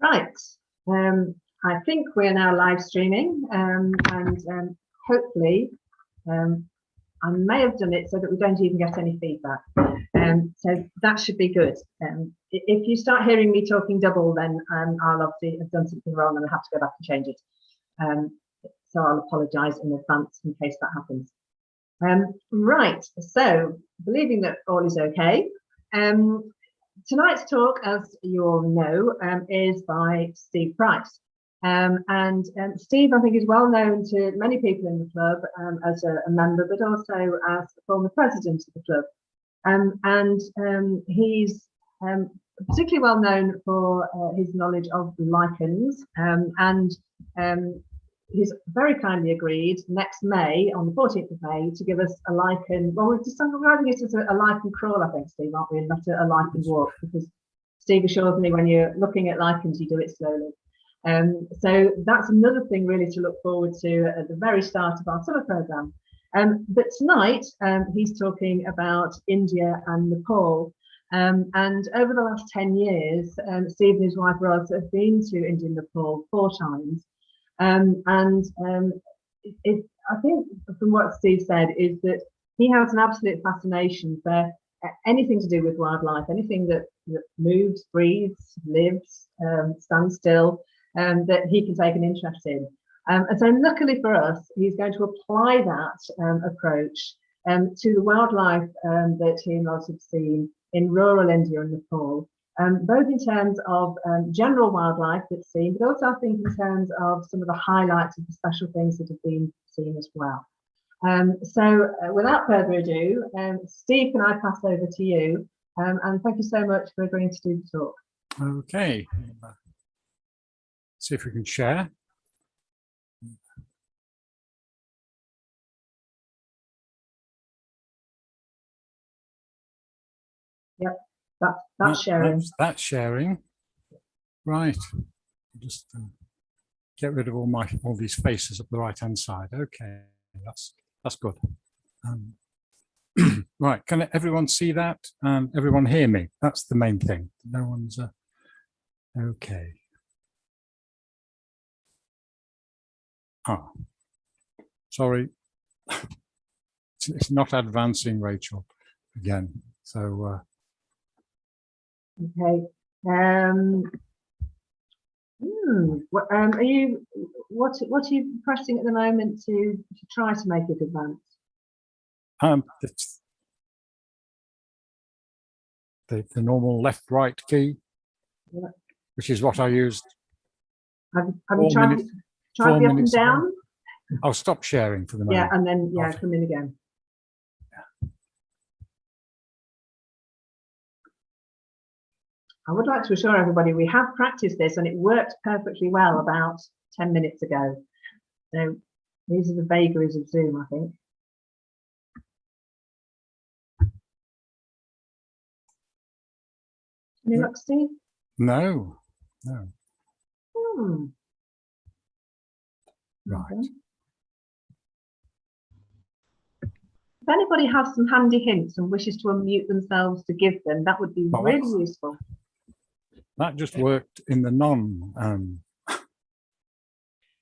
Right. I think we're now live streaming, and hopefully I may have done it so that we don't even get any feedback. So that should be good. If you start hearing me talking double, then I'll obviously have done something wrong and I have to go back and change it. So I'll apologise in advance in case that happens. Right, so believing that all is okay, tonight's talk, as you all know, is by Steve Price. And Steve, I think, is well known to many people in the club as a member, but also as the former president of the club. He's particularly well known for his knowledge of lichens, and he's very kindly agreed next May, on the 14th of May, to give us a lichen. Well, we're describing it as a lichen crawl, I think, Steve, aren't we? And not a lichen walk, because Steve assured me when you're looking at lichens, you do it slowly. So that's another thing really to look forward to at the very start of our summer programme. But tonight, he's talking about India and Nepal. And over the last 10 years, Steve and his wife Roz have been to India and Nepal 4 times. I think from what Steve said is that he has an absolute fascination for anything to do with wildlife, anything that moves, breathes, lives, stands still, that he can take an interest in. And so luckily for us, he's going to apply that approach to the wildlife that he and Roz have seen in rural India and Nepal. Both in terms of general wildlife that's seen, but also I think in terms of some of the highlights of the special things that have been seen as well. So without further ado, Steve, can I pass over to you? And thank you so much for agreeing to do the talk. Okay. See if we can share. Yep. That's sharing. That's sharing. Right. Just get rid of all these faces up the right hand side. Okay, that's good. Right. Can everyone see that? Everyone hear me? That's the main thing. No one's okay. Sorry. It's not advancing, Rachel. Again. So. Okay. What are you pressing at the moment to try to make it advance? The normal left-right key, yeah, which is what I used. Have you tried the up and down? I'll stop sharing for the moment. Yeah, and then come in again. I would like to assure everybody we have practiced this and it worked perfectly well about 10 minutes ago. So these are the vagaries of Zoom, I think. Any luck, Steve? No. Right. Okay. If anybody has some handy hints and wishes to unmute themselves to give them, that would be really useful. That just worked in the non.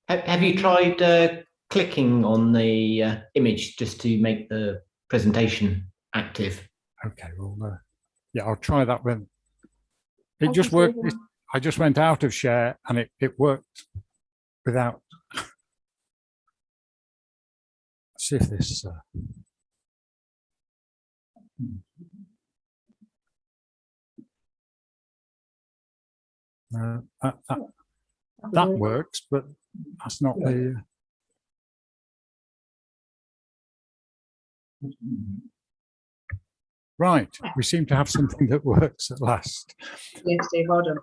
Have you tried clicking on the image just to make the presentation active? Okay, well, yeah, I'll try that when it just worked. I just went out of share and it worked without. Let's see if this. That works, but that's not the. Right, we seem to have something that works at last. Yes, Steve, well done.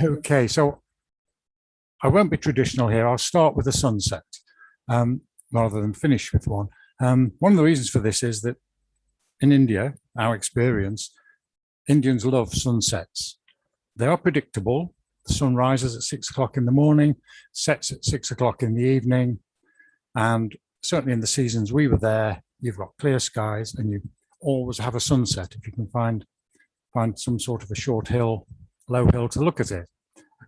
Okay, so I won't be traditional here. I'll start with a sunset rather than finish with one. One of the reasons for this is that in India, our experience, Indians love sunsets. They are predictable. The sun rises at 6 o'clock in the morning, sets at 6 o'clock in the evening. And certainly in the seasons we were there, you've got clear skies and you always have a sunset if you can find some sort of a short hill, low hill to look at it.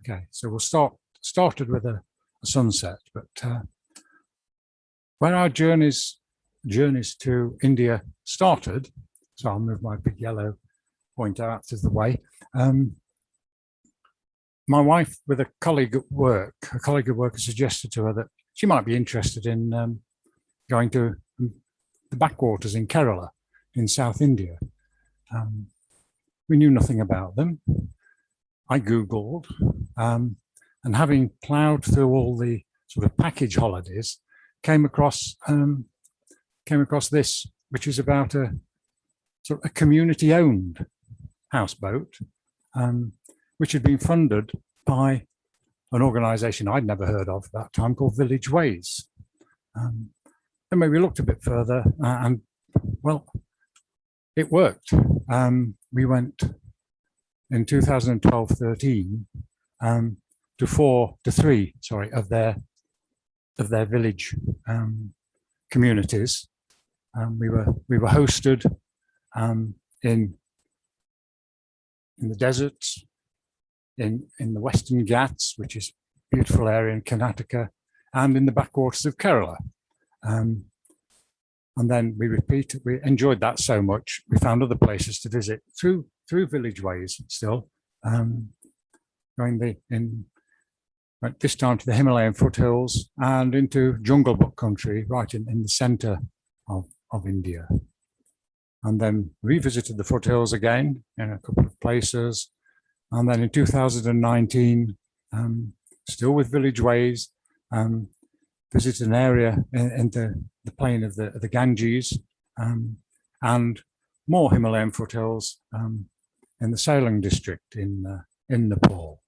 Okay, so we'll started with a sunset, but where our journeys to India started, so I'll move my big yellow pointer out of the way. My wife, with a colleague at work has suggested to her that she might be interested in going to the backwaters in Kerala, in South India. We knew nothing about them. I Googled, and having ploughed through all the sort of package holidays, came across this, which is about a sort of a community-owned houseboat, which had been funded by an organisation I'd never heard of at that time called Village Ways. And maybe we looked a bit further, and well, it worked. We went in 2012-13 to three of their village communities. We were hosted in the deserts, in the Western Ghats, which is a beautiful area in Karnataka, and in the backwaters of Kerala. And then we enjoyed that so much, we found other places to visit through Village Ways still, went this time to the Himalayan foothills and into Jungle Book country, right in the center of India. And then revisited the foothills again in a couple of places. And then in 2019, still with Village Ways, visited an area in the plain of the Ganges, and more Himalayan foothills in the Salem district in Nepal.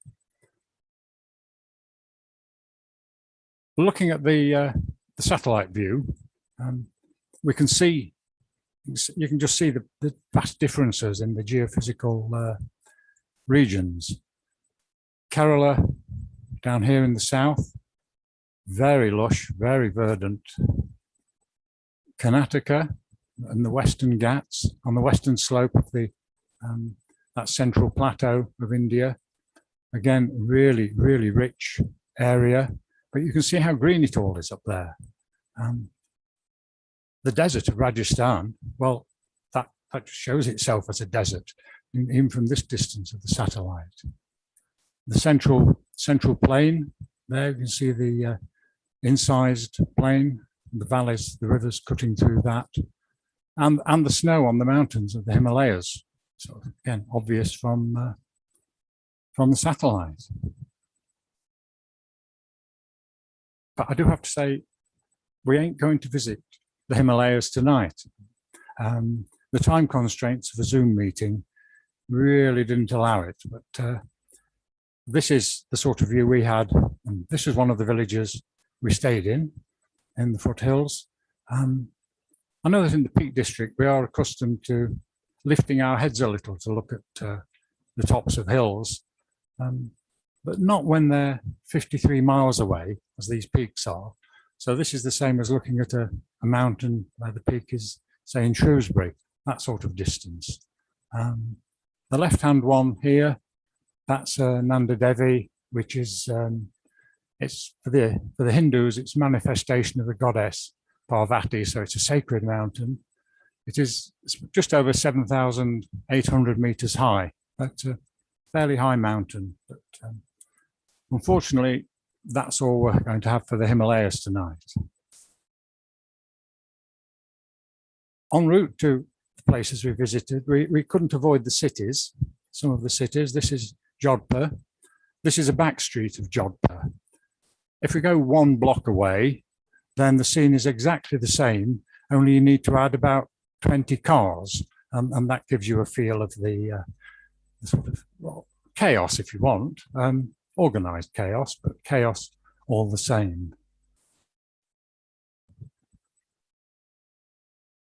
Looking at the satellite view, we can see, you can just see the vast differences in the geophysical regions. Kerala, down here in the south, very lush, very verdant. Karnataka and the Western Ghats on the western slope of that central plateau of India. Again, really, really rich area, but you can see how green it all is up there. The desert of Rajasthan, well, that just shows itself as a desert, even from this distance of the satellite. The central plain, there you can see the incised plain, the valleys, the rivers cutting through that, and the snow on the mountains of the Himalayas. So again, obvious from the satellite. But I do have to say, we ain't going to visit the Himalayas tonight. The time constraints of a Zoom meeting really didn't allow it, but this is the sort of view we had. And this is one of the villages we stayed in the foothills. I know that in the Peak District, we are accustomed to lifting our heads a little to look at the tops of hills, but not when they're 53 miles away, as these peaks are. So this is the same as looking at a mountain where the peak is, say, in Shrewsbury, that sort of distance. The left-hand one here, that's Nanda Devi, which is, it's for the Hindus, it's manifestation of the goddess Parvati, so it's a sacred mountain. It's just over 7,800 meters high. That's a fairly high mountain, but unfortunately, that's all we're going to have for the Himalayas tonight. En route to the places we visited, we couldn't avoid the cities, some of the cities. This is Jodhpur. This is a back street of Jodhpur. If we go one block away, then the scene is exactly the same, only you need to add about 20 cars, and that gives you a feel of the sort of, well, chaos, if you want. Organized chaos, but chaos all the same.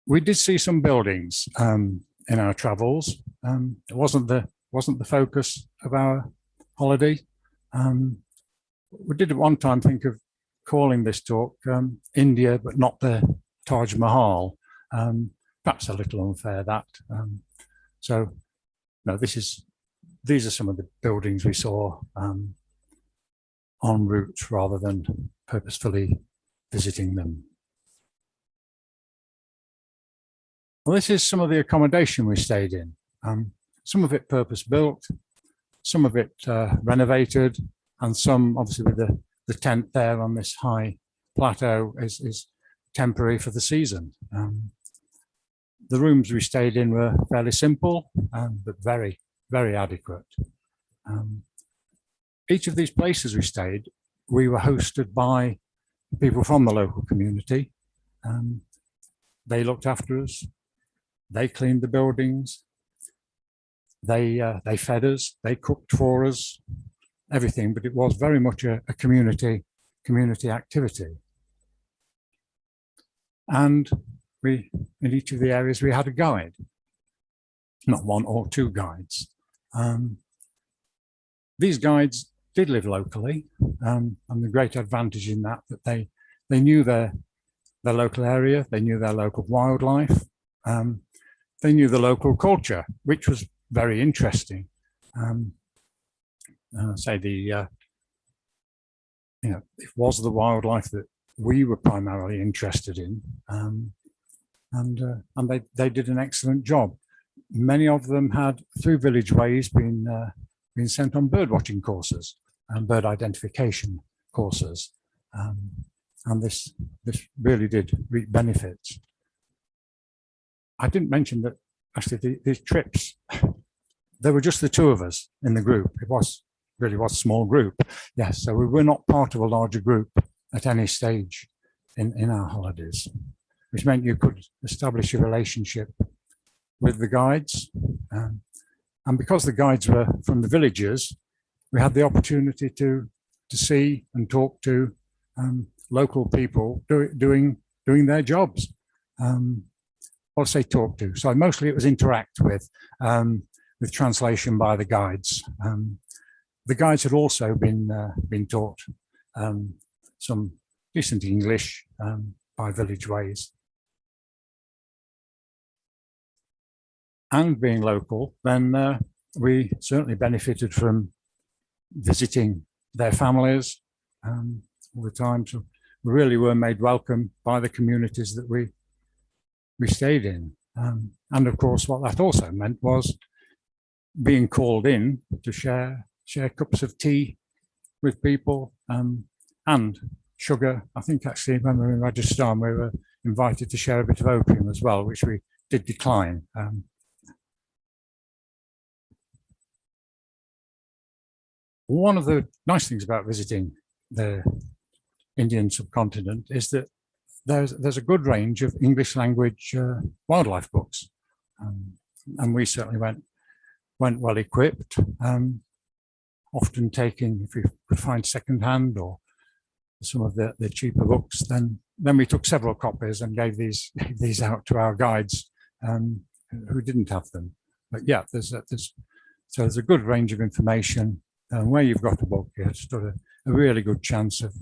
We did see some buildings in our travels. It wasn't the focus of our holiday. We did at one time think of calling this talk India, but not the Taj Mahal. Perhaps a little unfair, that. So no, these are some of the buildings we saw. en route rather than purposefully visiting them. Well, this is some of the accommodation we stayed in. Some of it purpose-built, some of it renovated, and some, obviously with the tent there on this high plateau, is temporary for the season. The rooms we stayed in were fairly simple, but very, very adequate. Each of these places we stayed, we were hosted by people from the local community. They looked after us. They cleaned the buildings. They fed us. They cooked for us. Everything, but it was very much a community activity. And in each of the areas we had a guide, not one or two guides. These guides did live locally, and the great advantage in that they knew their local area, they knew their local wildlife, they knew the local culture, which was very interesting. It was the wildlife that we were primarily interested in, and they did an excellent job. Many of them had, through Village Ways, been sent on bird watching courses and bird identification courses, and this really did reap benefits. I didn't mention that actually these trips, there were just the two of us in the group. It really was a small group. Yes, so we were not part of a larger group at any stage in our holidays, which meant you could establish a relationship with the guides. And because the guides were from the villages, we had the opportunity to see and talk to local people doing their jobs. I'll say talk to. So mostly it was interact with translation by the guides. The guides had also been taught some decent English by Village Ways. And being local, then we certainly benefited from visiting their families all the time. So we really were made welcome by the communities that we stayed in. And of course, what that also meant was being called in to share cups of tea with people and sugar. I think actually when we were in Rajasthan, we were invited to share a bit of opium as well, which we did decline. One of the nice things about visiting the Indian subcontinent is that there's a good range of English language wildlife books, and we certainly went well equipped. Often taking, if we could find secondhand or some of the cheaper books, then we took several copies and gave these out to our guides who didn't have them. But yeah, there's a good range of information. And where you've got a book, you've got a really good chance of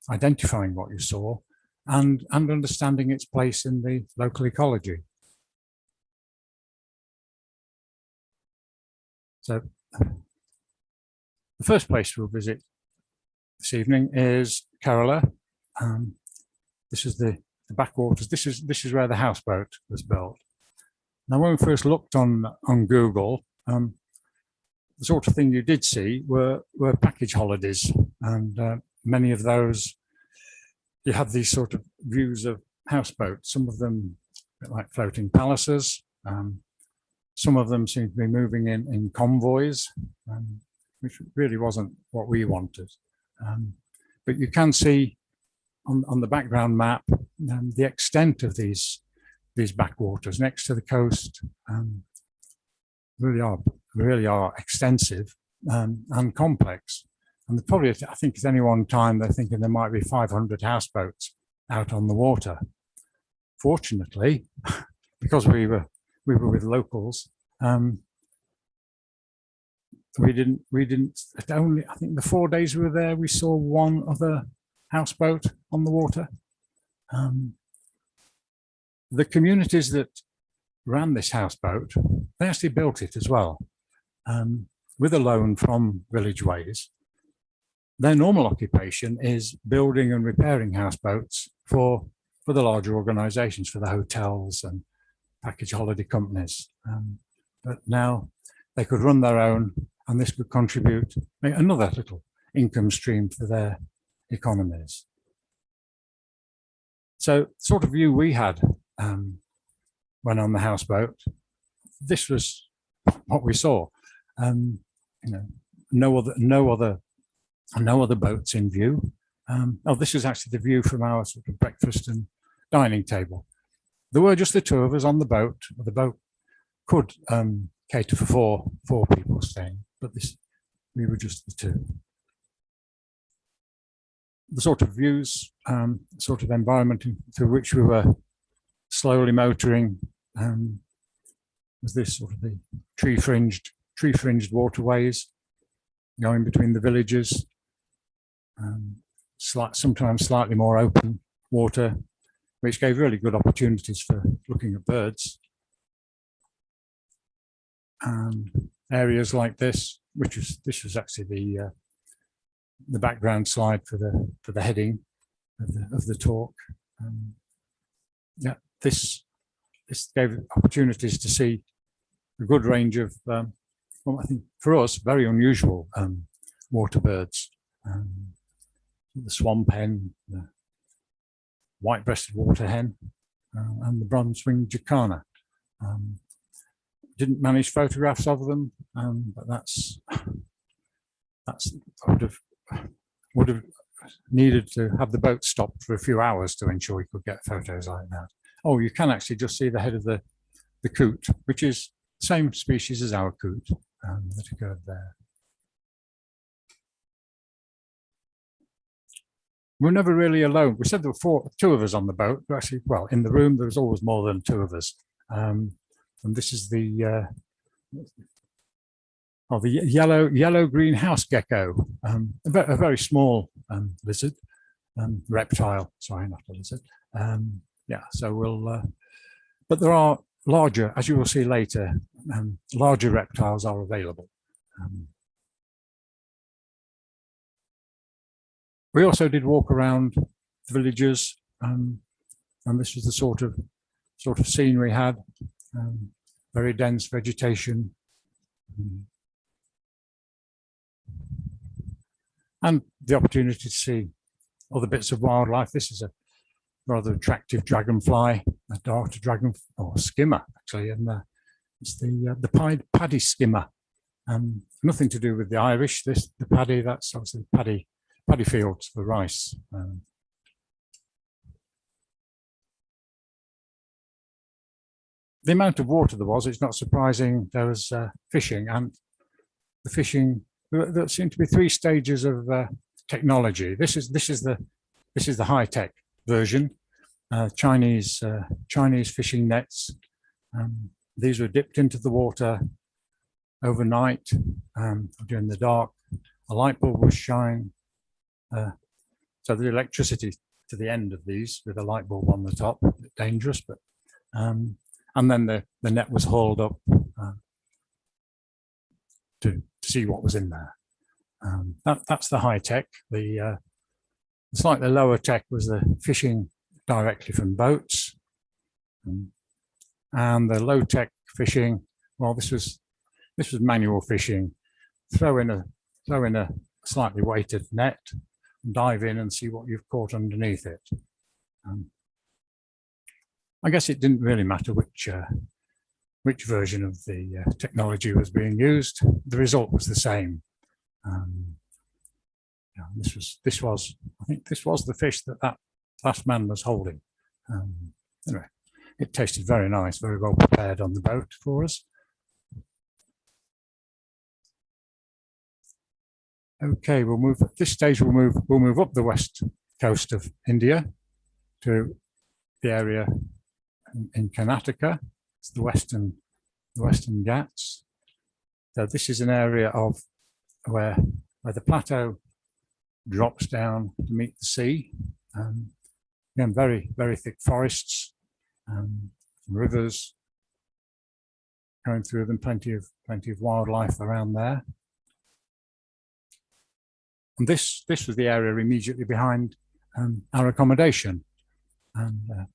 identifying what you saw and understanding its place in the local ecology. So the first place we'll visit this evening is Kerala. This is the backwaters. This is where the houseboat was built. Now, when we first looked on Google, the sort of thing you did see were package holidays, and many of those, you have these sort of views of houseboats, some of them a bit like floating palaces, some of them seem to be moving in convoys, which really wasn't what we wanted. But you can see on the background map the extent of these backwaters next to the coast. Really are extensive and complex. And probably, I think at any one time, they're thinking there might be 500 houseboats out on the water. Fortunately, because we were with locals, we didn't only, I think the 4 days we were there, we saw one other houseboat on the water. The communities that ran this houseboat, they actually built it as well, with a loan from Village Ways. their normal occupation is building and repairing houseboats for the larger organizations, for the hotels and package holiday companies. But now they could run their own, and this could contribute another little income stream for their economies. So sort of view we had when on the houseboat, this was what we saw. You know, no other boats in view. This was actually the view from our sort of breakfast and dining table. There were just the two of us on the boat. The boat could cater for four people staying, but we were just the two. The sort of views, sort of environment through which we were slowly motoring was this sort of the tree-fringed waterways going between the villages. Sometimes slightly more open water, which gave really good opportunities for looking at birds. And areas like this, this was actually the background slide for the heading of the talk. Yeah, this gave opportunities to see a good range of, well, I think for us, very unusual water birds. The swamp hen, the white-breasted water hen, and the bronze-winged jacana. Didn't manage photographs of them, but that's would have needed to have the boat stopped for a few hours to ensure you could get photos like that. Oh, you can actually just see the head of the coot, which is the same species as our coot that occurred there. We were never really alone. We said there were two of us on the boat, but actually, well, in the room there was always more than two of us. And this is the yellow-green house gecko, a very small lizard, reptile. Sorry, not a lizard. Yeah, so we'll. But there are larger, as you will see later, larger reptiles are available. We also did walk around the villages, and this was the sort of scene we had. Very dense vegetation. And the opportunity to see other bits of wildlife. This is a rather attractive dragonfly, a darter dragon or skimmer actually, and it's the paddy skimmer. Nothing to do with the Irish. The paddy, that's obviously paddy fields for rice. The amount of water there was, it's not surprising. There was fishing, and the fishing. There seemed to be three stages of technology. This is the high-tech version. Chinese fishing nets. These were dipped into the water overnight during the dark. A light bulb was shine. So the electricity to the end of these with a light bulb on the top. A bit dangerous, but and then the net was hauled up to see what was in there. That's the high tech. The slightly lower tech was the fishing directly from boats, and the low tech fishing. Well, this was manual fishing. Throw in a slightly weighted net, and dive in and see what you've caught underneath it. I guess it didn't really matter which version of the technology was being used. The result was the same. Yeah, I think this was the fish that last man was holding. Anyway, it tasted very nice, very well prepared on the boat for us. Okay, we'll move at this stage. We'll move up the west coast of India to the area in Karnataka. It's the Western Ghats. So this is an area of where the plateau drops down to meet the sea. Again, very, very thick forests, rivers going through them, plenty of wildlife around there. And this was the area immediately behind our accommodation. And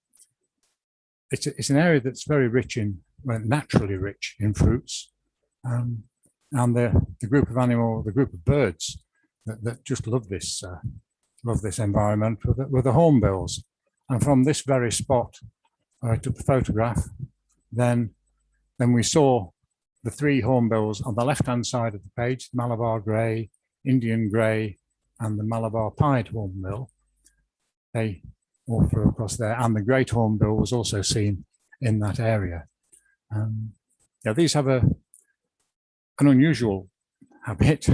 it's an area that's very rich in, well, naturally rich in fruits. And the group of birds that just love this environment were the hornbills. And from this very spot, I took the photograph. Then we saw the three hornbills on the left-hand side of the page: Malabar grey, Indian grey, and the Malabar pied hornbill. They all flew across there, and the great hornbill was also seen in that area. Yeah, these have an unusual habit.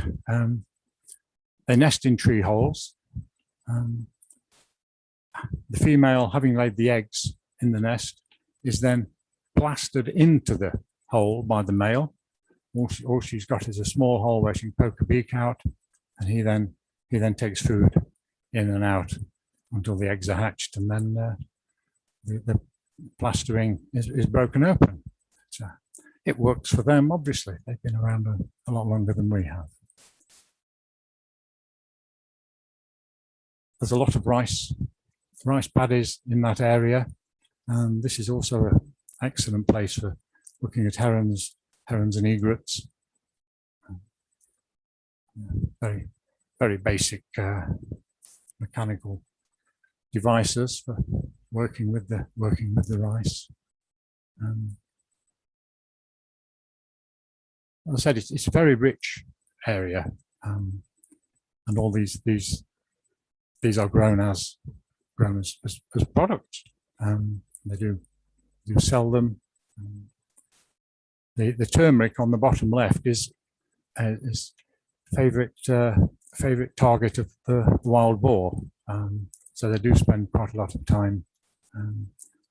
They nest in tree holes. The female, having laid the eggs in the nest, is then plastered into the hole by the male. All she's got is a small hole where she can poke a beak out, and he then takes food in and out until the eggs are hatched, and then the plastering is broken open. So it works for them, obviously. They've been around a lot longer than we have. There's a lot of rice paddies in that area, and this is also an excellent place for looking at herons and egrets. Very, very basic mechanical devices for working with the rice. As I said, it's a very rich area, and all these are grown as products. They do sell them. The turmeric on the bottom left is favorite target of the wild boar. So they do spend quite a lot of time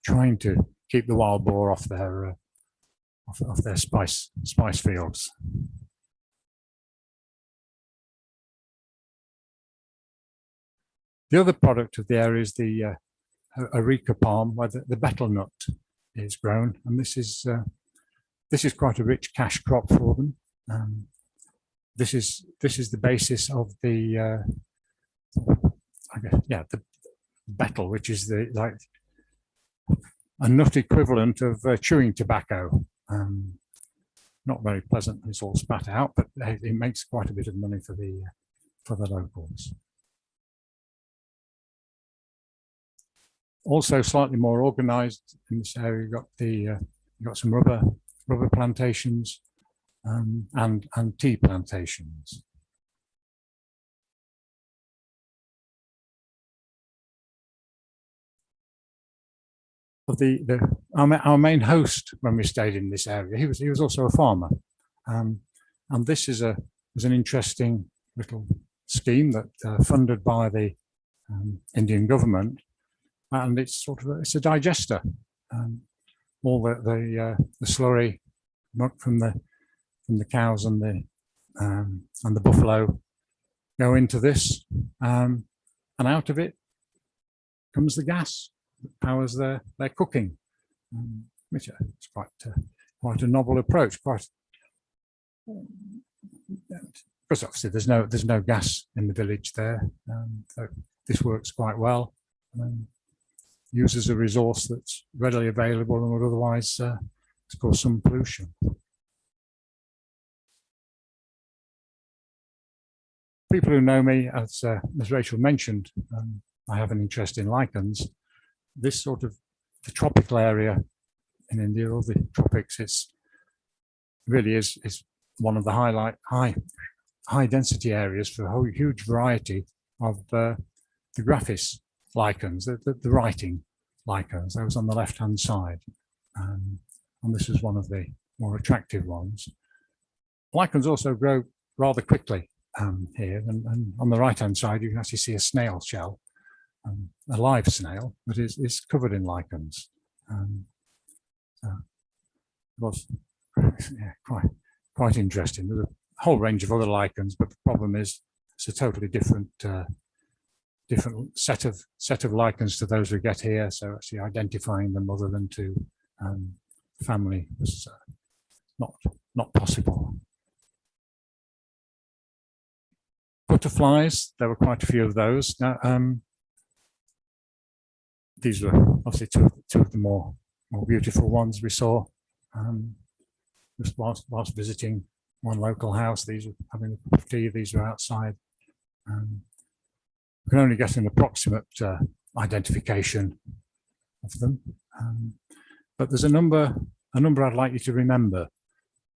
trying to keep the wild boar off their spice fields. The other product of the area is the areca palm, where the betel nut is grown, and this is quite a rich cash crop for them. This is the basis of the the betel, which is like a nut equivalent of chewing tobacco. Not very pleasant. It's all spat out, but it makes quite a bit of money for the locals. Also, slightly more organised in this area, you've got some rubber plantations and tea plantations. Our main host when we stayed in this area, he was also a farmer, and this was an interesting little scheme that funded by the Indian government. And it's a digester. All the slurry from the cows and the buffalo go into this, and out of it comes the gas that powers their cooking, which is quite a novel approach. Because obviously there's no gas in the village there, so this works quite well. Uses a resource that's readily available and would otherwise cause some pollution. People who know me, as Rachel mentioned, I have an interest in lichens. This sort of the tropical area in India, or the tropics, it's really is one of the high density areas for a whole huge variety of the graphis lichens, the writing lichens. That was on the left-hand side, and this is one of the more attractive ones. Lichens also grow rather quickly here, and on the right-hand side you can actually see a snail shell, a live snail that is covered in lichens. So it was quite interesting. There's a whole range of other lichens, but the problem is it's a totally different set of lichens to those we get here. So actually identifying them other than to family was not possible. Butterflies, there were quite a few of those. Now, these were obviously two of the more beautiful ones we saw just whilst visiting one local house. These were having a cup of tea. These were outside. We can only get an approximate identification of them, but there's a number I'd like you to remember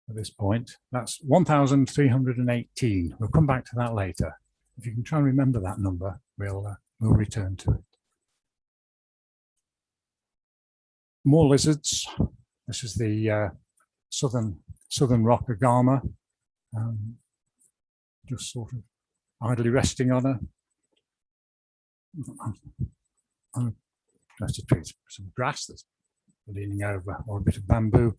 at this point. That's 1,318. We'll come back to that later. If you can try and remember that number, we'll return to it. More lizards. This is the southern rock agama, just sort of idly resting on a tree, some grass that's leaning over, or a bit of bamboo.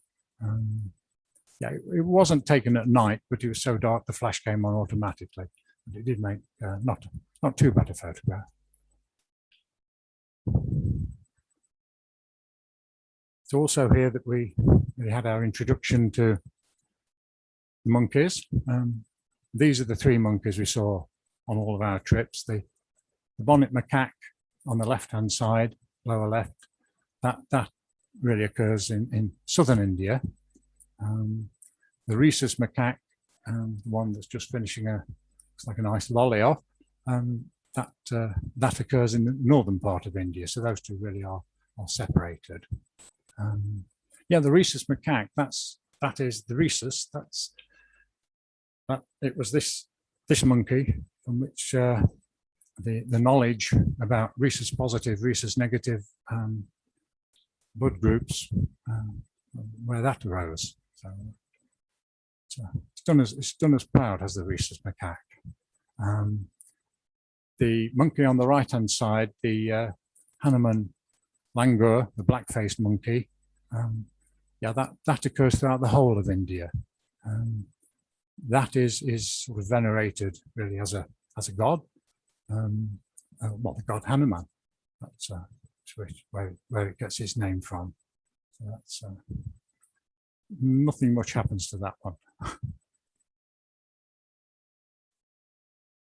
Yeah, it wasn't taken at night, but it was so dark the flash came on automatically. But it did make not too bad a photograph. It's also here that we had our introduction to the monkeys. These are the three monkeys we saw on all of our trips. The bonnet macaque on the left-hand side, lower left, that really occurs in southern India. The Rhesus Macaque, the one that's just finishing looks like a nice lolly off, that occurs in the northern part of India. So those two really are separated. Yeah, the Rhesus Macaque, that is the rhesus. It was this monkey from which the knowledge about rhesus positive, rhesus negative blood groups, where that arose. So it's done as proud as the Rhesus Macaque. The monkey on the right-hand side, the Hanuman langur, the black-faced monkey, yeah, that occurs throughout the whole of India. That is sort of venerated really as a god. Well, the god Hanuman. That's where it gets its name from. So that's nothing much happens to that one.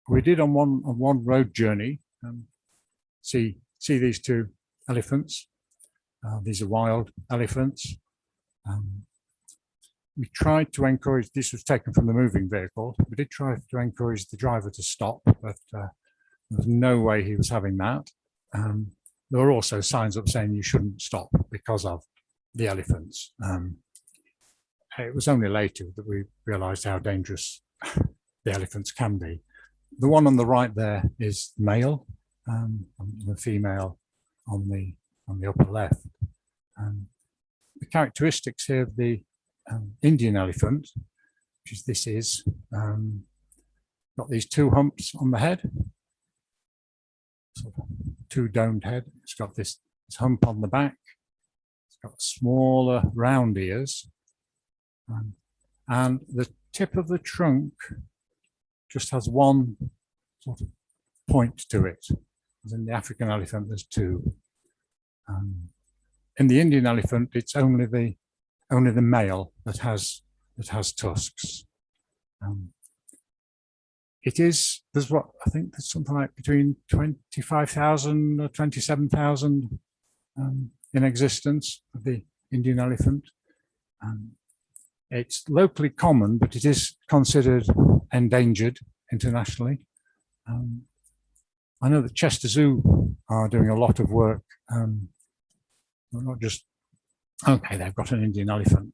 We did on one road journey see these two elephants. These are wild elephants. We tried to encourage, this was taken from the moving vehicle, we did try to encourage the driver to stop, but there was no way he was having that. There were also signs up saying you shouldn't stop because of the elephants. It was only later that we realized how dangerous the elephants can be. The one on the right there is male, and the female on the upper left. The characteristics here of the Indian elephant, which this is, got these two humps on the head, sort of two domed head. It's got this hump on the back. It's got smaller round ears, and the tip of the trunk just has one sort of point to it. As in the African elephant, there's two. In the Indian elephant, it's only the male that has tusks. There's what I think there's something like between 25,000 or 27,000 in existence of the Indian elephant. It's locally common, but it is considered endangered internationally. I know that Chester Zoo are doing a lot of work, not just, okay, they've got an Indian elephant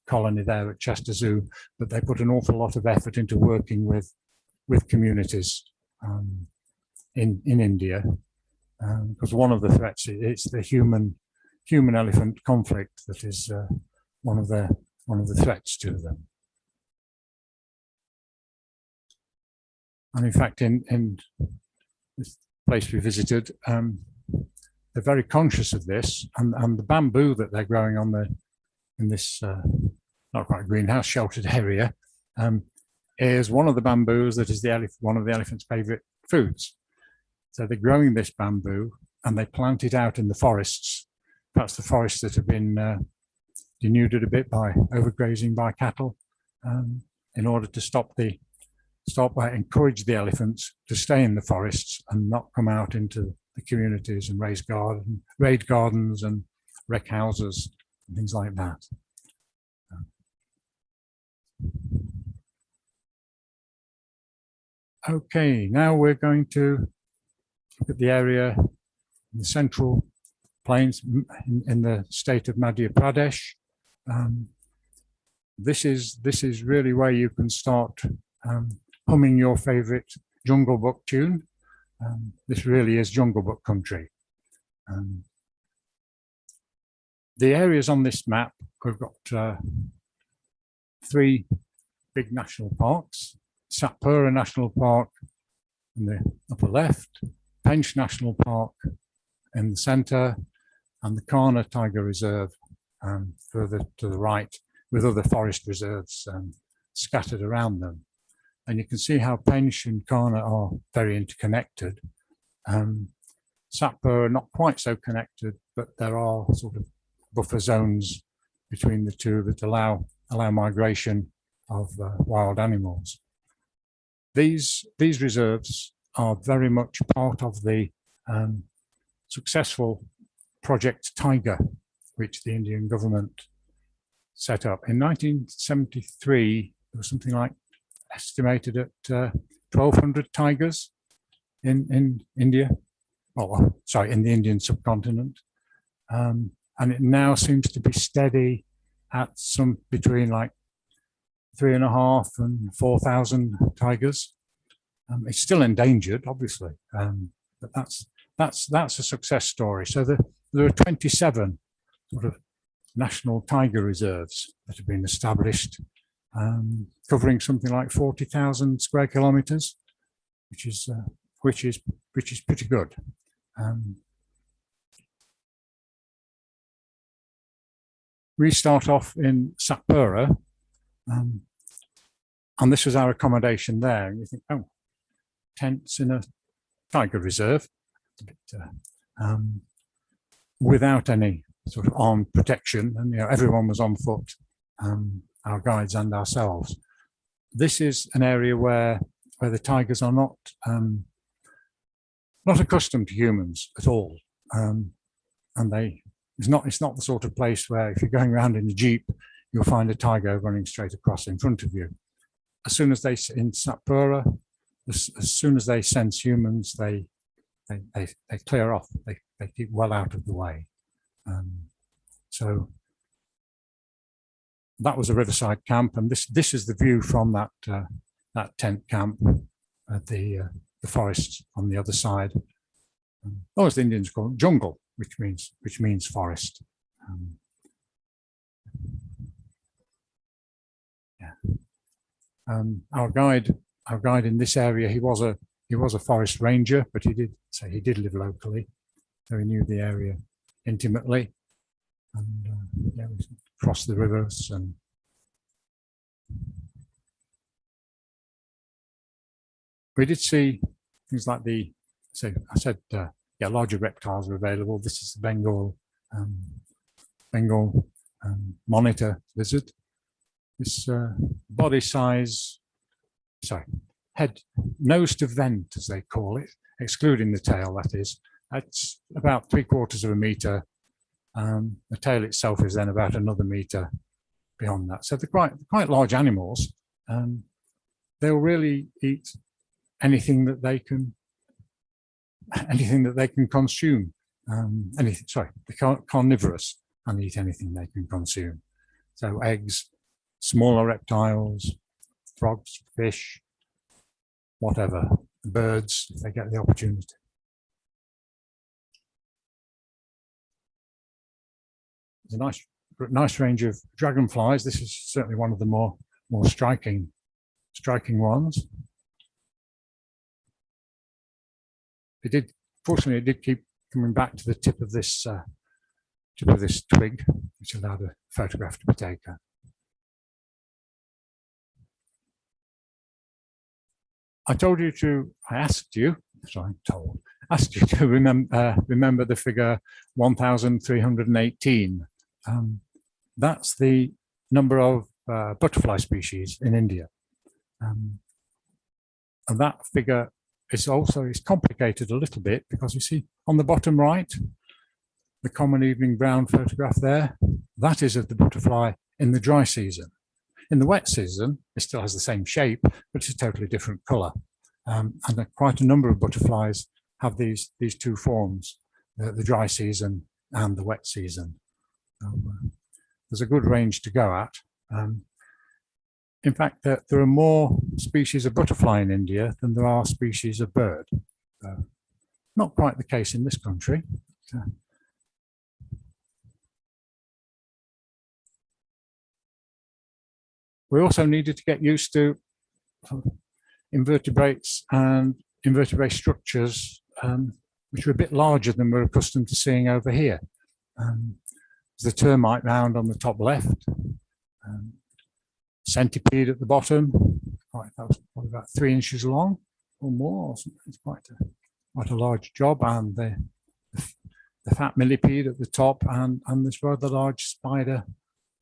colony there at Chester Zoo, but they put an awful lot of effort into working with communities in India, because one of the threats, it's the human elephant conflict that is one of the threats to them. And in fact, in this place we visited, they're very conscious of this, and the bamboo that they're growing in this not quite greenhouse, sheltered area, is one of the bamboos that is one of the elephant's favorite foods. So they're growing this bamboo and they plant it out in the forests, perhaps the forests that have been denuded a bit by overgrazing by cattle, in order to stop the encourage the elephants to stay in the forests and not come out into the communities and raid gardens and wreck houses and things like that. Okay, now we're going to look at the area in the central plains in the state of Madhya Pradesh. This is really where you can start humming your favorite Jungle Book tune. This really is Jungle Book country. The areas on this map, we've got 3 big national parks: Satpura National Park in the upper left, Pench National Park in the center, and the Karna Tiger Reserve further to the right, with other forest reserves scattered around them. And you can see how Pench and Karna are very interconnected. Satpura are not quite so connected, but there are sort of buffer zones between the two that allow migration of wild animals. These reserves are very much part of the successful Project Tiger, which the Indian government set up. In 1973, there was something like estimated at 1,200 tigers in India, oh, sorry, in the Indian subcontinent. And it now seems to be steady at some between like 3,500 and 4,000 tigers. It's still endangered, obviously, but that's a success story. So there are 27 sort of national tiger reserves that have been established, covering something like 40,000 square kilometers, which is pretty good. We start off in Satpura, and this was our accommodation there. And you think, oh, tents in a tiger reserve, without any sort of armed protection, and everyone was on foot, our guides and ourselves. This is an area where the tigers are not accustomed to humans at all, and it's not the sort of place where if you're going around in a jeep, you'll find a tiger running straight across in front of you. As soon as in Satpura, as soon as they sense humans, they clear off. They keep well out of the way. So that was a riverside camp, and this is the view from that tent camp at the forests on the other side. Or as the Indians call it, jungle, which means forest. Our guide in this area, he was a forest ranger, but he did live locally, so he knew the area intimately, and we crossed the rivers. And we did see things like larger reptiles are available. This is the Bengal monitor lizard. This body size, nose to vent, as they call it, excluding the tail, that is. That's about 3/4 of a meter. The tail itself is then about another meter beyond that. So they're quite large animals. They'll really eat anything that they can consume. They're carnivorous and eat anything they can consume. So eggs, smaller reptiles, frogs, fish, whatever, birds, if they get the opportunity. There's a nice range of dragonflies. This is certainly one of the more striking ones. Fortunately, it did keep coming back to the tip of this twig, which allowed a photograph to be taken. I asked you to remember the figure 1,318. That's the number of butterfly species in India. And that figure is also complicated a little bit because you see on the bottom right, the common evening brown photograph there, that is of the butterfly in the dry season. In the wet season, it still has the same shape, but it's a totally different colour. And quite a number of butterflies have these two forms, the dry season and the wet season. So, there's a good range to go at. In fact, there are more species of butterfly in India than there are species of bird. Not quite the case in this country. We also needed to get used to invertebrates and invertebrate structures which are a bit larger than we're accustomed to seeing over here. There's the termite mound on the top left, centipede at the bottom. Right, that was probably about 3 inches long or more. It's quite a large job, and the fat millipede at the top, and this rather large spider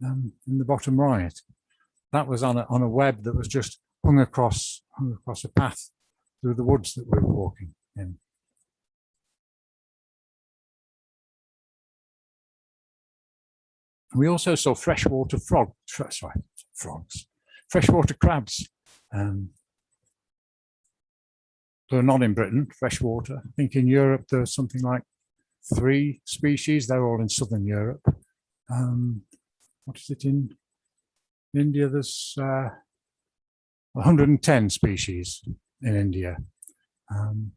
in the bottom right. That was on a web that was just hung across a path through the woods that we were walking in. We also saw freshwater frogs, freshwater crabs. They're not in Britain, freshwater. I think in Europe there's something like 3 species. They're all in southern Europe. What is it in India? There's 110 species in India. And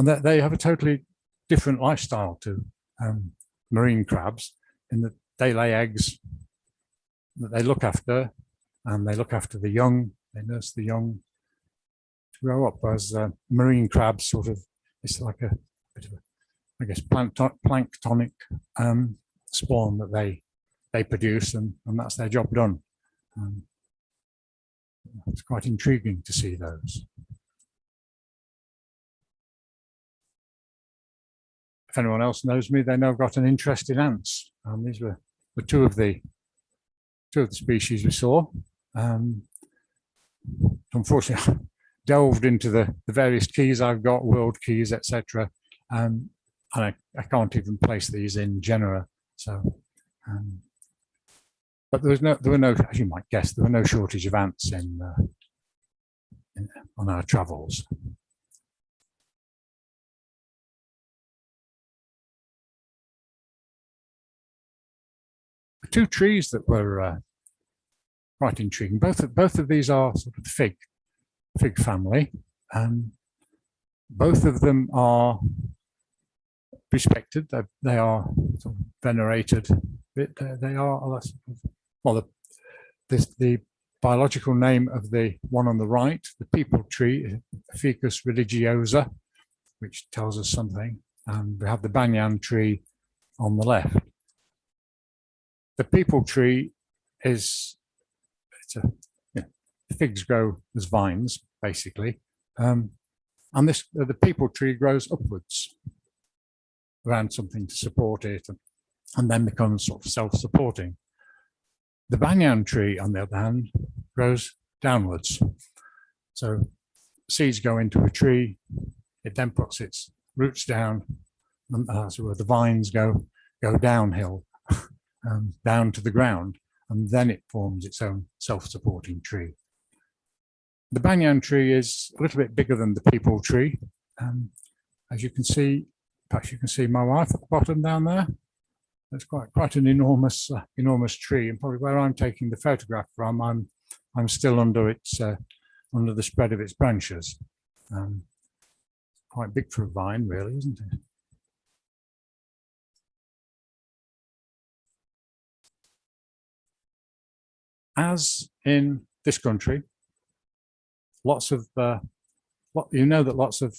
they have a totally different lifestyle to marine crabs, in that they lay eggs that they look after, and they look after the young, they nurse the young to grow up, as marine crabs sort of, it's like a bit of a, I guess, planktonic spawn that they produce, and that's their job done. It's quite intriguing to see those. If anyone else knows me, they know I've got an interest in ants. These were two of the species we saw. Unfortunately, I delved into the various keys I've got, world keys, etc., and I can't even place these in genera. So, but there were no, as you might guess, there were no shortage of ants on our travels. The 2 trees that were quite intriguing. Both of these are sort of the fig family. Both of them are respected. They are sort of venerated. They are, well, the biological name of the one on the right, the people tree, Ficus religiosa, which tells us something. And we have the banyan tree on the left. The people tree is, figs grow as vines, basically. And the people tree grows upwards around something to support it, and then becomes sort of self-supporting. The banyan tree, on the other hand, grows downwards. So seeds go into a tree, it then puts its roots down, and that's where the vines go downhill, down to the ground, and then it forms its own self-supporting tree. The banyan tree is a little bit bigger than the people tree. As you can see, perhaps you can see my wife at the bottom down there. It's quite an enormous tree, and probably where I'm taking the photograph from, I'm still under the spread of its branches. Quite big for a vine, really, isn't it? As in this country, lots of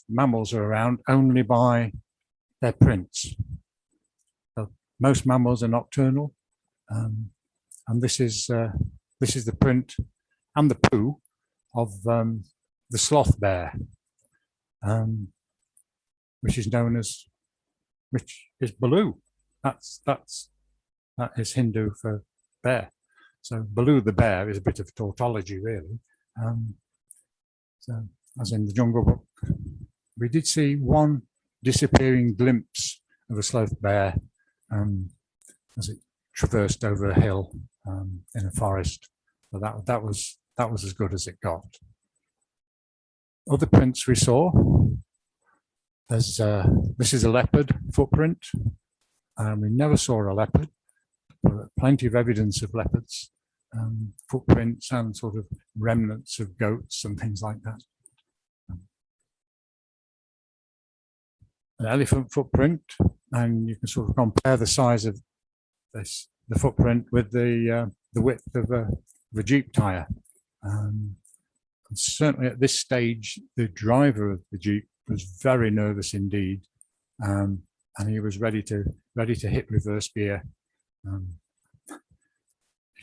mammals are around only by their prints. So most mammals are nocturnal, and this is the print and the poo of the sloth bear, which is Baloo. That is Hindu for bear. So Baloo the bear is a bit of tautology, really. So as in the Jungle Book. We did see one disappearing glimpse of a sloth bear as it traversed over a hill in a forest. But that was as good as it got. Other prints we saw. This is a leopard footprint. We never saw a leopard, but plenty of evidence of leopards, footprints and sort of remnants of goats and things like that. An elephant footprint, and you can sort of compare the size of the footprint with the width of a Jeep tire. And certainly at this stage, the driver of the Jeep was very nervous indeed, and he was ready to hit reverse gear.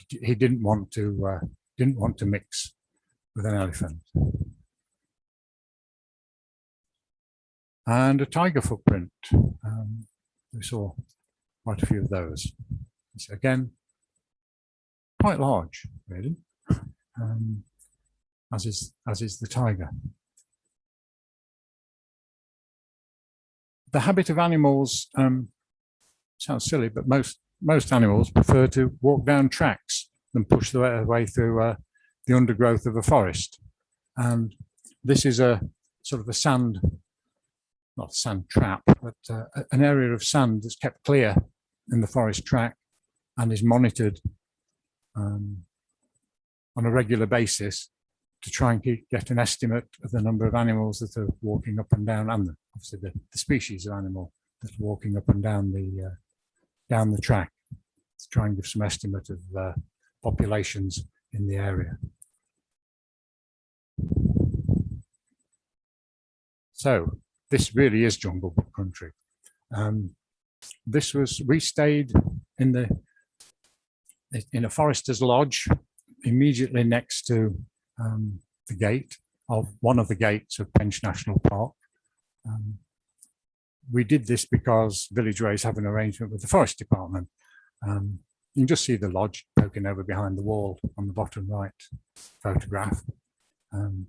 He didn't want to mix with an elephant. And a tiger footprint. We saw quite a few of those. So again, quite large, really, as is the tiger. The habit of animals sounds silly, but most animals prefer to walk down tracks than push their way through the undergrowth of a forest. And this is a sort of a sand, not a sand trap, but an area of sand that's kept clear in the forest track and is monitored on a regular basis to try and get an estimate of the number of animals that are walking up and down, and obviously the species of animal that's walking up and down the track, to try and give some estimate of populations in the area. So this really is Jungle Book country. We stayed in a forester's lodge immediately next to the gate of one of the gates of Pench National Park. We did this because Village Ways have an arrangement with the Forest Department. You can just see the lodge poking over behind the wall on the bottom right photograph. And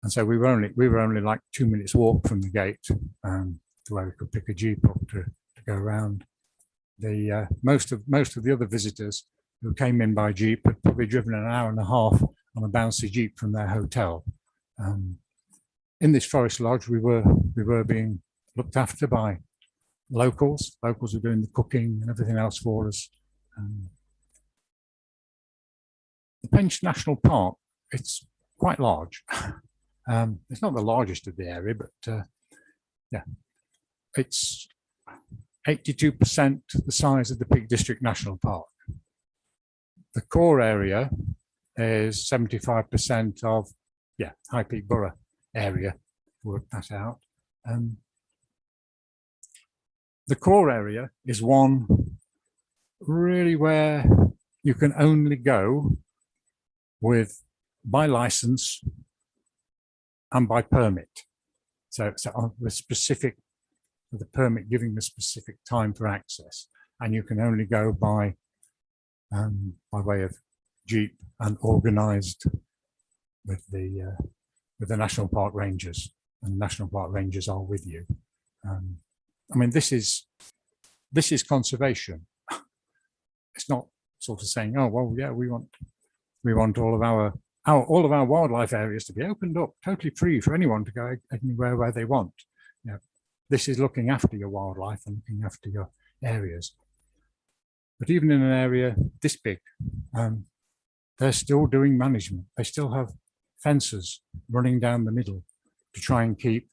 so we were only like 2 minutes walk from the gate to where we could pick a Jeep up to go around. Most of the other visitors who came in by Jeep had probably driven an hour and a half on a bouncy Jeep from their hotel. In this forest lodge, we were being looked after by locals. Locals were doing the cooking and everything else for us. The Pench National Park, it's quite large. It's not the largest of the area, but yeah, it's 82% the size of the Peak District National Park. The core area is 75% of, High Peak Borough area, work that out. The core area is one really where you can only go by license and by permit. So on the permit giving a specific time for access, and you can only go by way of Jeep and organised with the National Park Rangers, and National Park Rangers are with you. I mean, this is conservation. It's not sort of saying, oh well, yeah, we want all of our wildlife areas to be opened up, totally free for anyone to go anywhere where they want. This is looking after your wildlife and looking after your areas. But even in an area this big, they're still doing management. They still have fences running down the middle to try and keep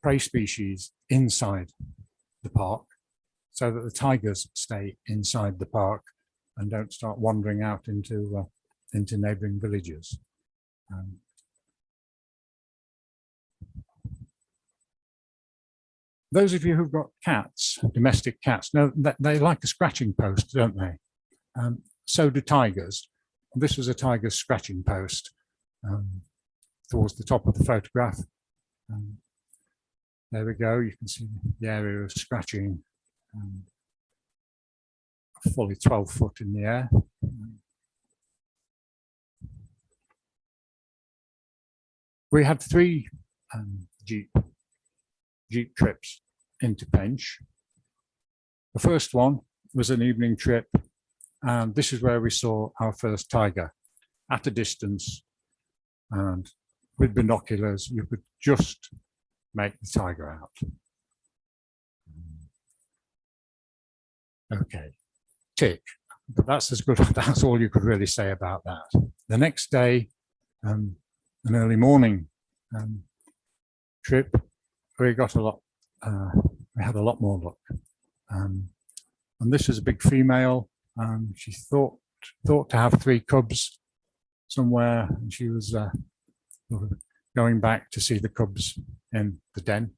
prey species inside the park, so that the tigers stay inside the park and don't start wandering out into neighbouring villages. Those of you who've got cats, domestic cats, know that they like a scratching post, don't they? So do tigers. This was a tiger's scratching post towards the top of the photograph. There we go. You can see the area of scratching, fully 12 foot in the air. We had three jeep trips into Pench. The first one was an evening trip, and this is where we saw our first tiger at a distance, and with binoculars you could just make the tiger out. Okay, tick. But that's as good. That's all you could really say about that. The next day, an early morning trip, we got a lot. We had a lot more luck, and this was a big female. She thought to have 3 cubs somewhere, and she was going back to see the cubs in the den.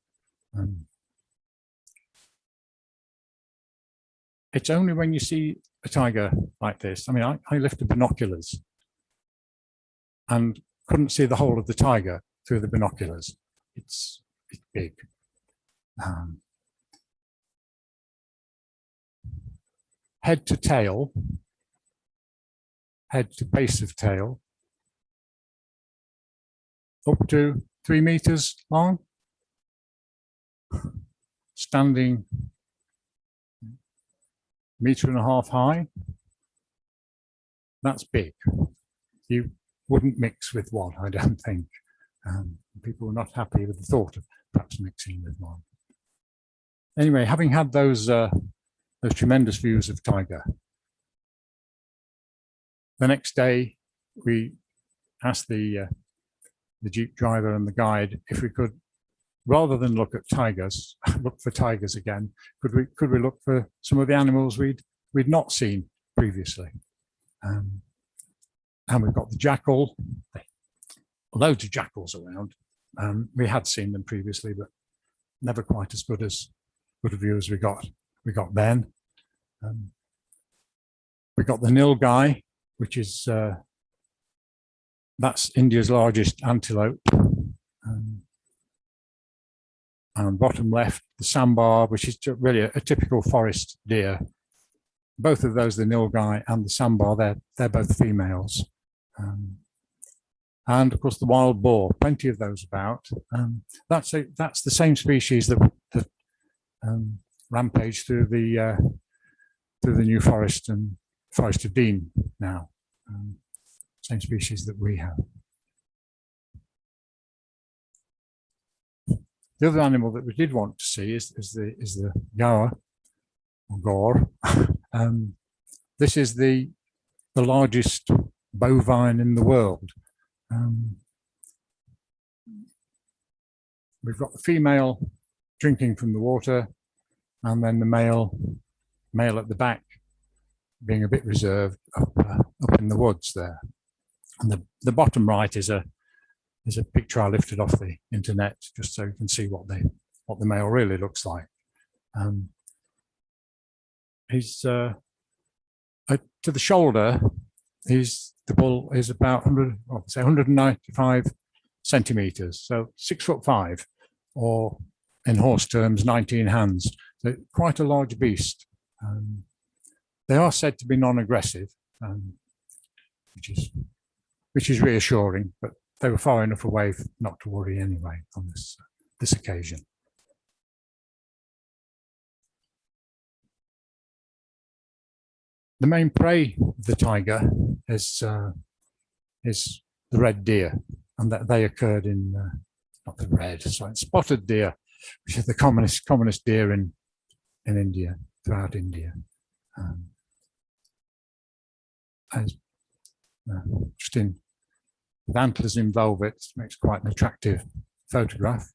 It's only when you see a tiger like this. I mean, I lifted binoculars and couldn't see the whole of the tiger through the binoculars. It's big. Head to tail, head to base of tail, up to 3 meters long, standing 1.5 meters high. That's big. You wouldn't mix with one, I don't think. People were not happy with the thought of perhaps mixing with one. Anyway, having had those tremendous views of tiger, the next day we asked the jeep driver and the guide if we could, rather than look at tigers, look for tigers again. Could we look for some of the animals we'd not seen previously? And we've got the jackal. Loads of jackals around. We had seen them previously, but never quite as good a view as we got then. We got the nilgai, which is that's India's largest antelope. And bottom left, the sambar, which is really a typical forest deer. Both of those, the nilgai and the sambar, they're both females. And of course, the wild boar, plenty of those about. That's the same species that rampage through the New Forest and Forest of Dean now. Same species that we have. The other animal that we did want to see is the gaur, or gore. This is the largest bovine in the world. We've got the female drinking from the water, and then the male at the back being a bit reserved up in the woods there. And the bottom right is a picture I lifted off the internet just so you can see what the male really looks like. He's to the shoulder. The bull is about 195 centimeters, so 6'5", or in horse terms, 19 hands. So quite a large beast. They are said to be non-aggressive, which is reassuring, but they were far enough away not to worry anyway on this occasion. The main prey of the tiger is the red deer, and that they occurred in not the red, sorry, spotted deer, which is the commonest deer in India, throughout India. Just with antlers in velvet, makes quite an attractive photograph.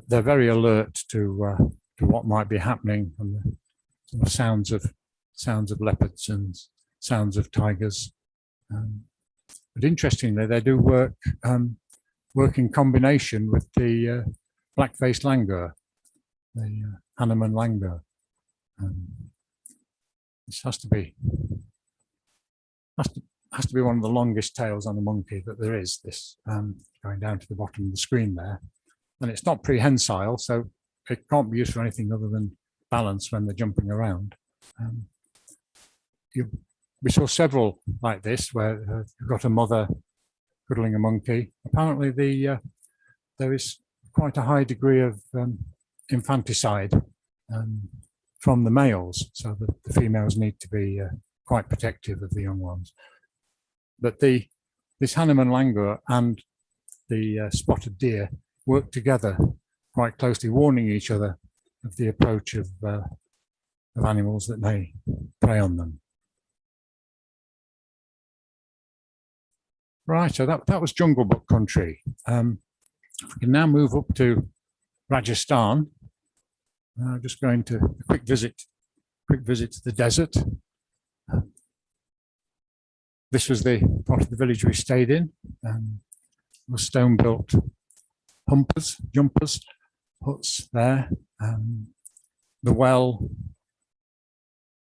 They're very alert to what might be happening, and the sounds of leopards and sounds of tigers. But interestingly, they do work in combination with the black-faced langur, the Hanuman langur. This has to be one of the longest tails on a monkey that there is. This going down to the bottom of the screen there, and it's not prehensile, so it can't be used for anything other than balance when they're jumping around. We saw several like this where you've got a mother cuddling a monkey. Apparently there is quite a high degree of infanticide from the males, so the females need to be quite protective of the young ones. But this Hanuman langur and the spotted deer work together quite closely, warning each other of the approach of animals that may prey on them. Right, so that was Jungle Book country. We can now move up to Rajasthan. Just going to a quick visit to the desert. This was the part of the village we stayed in. Was stone-built jumpers, huts there. The well.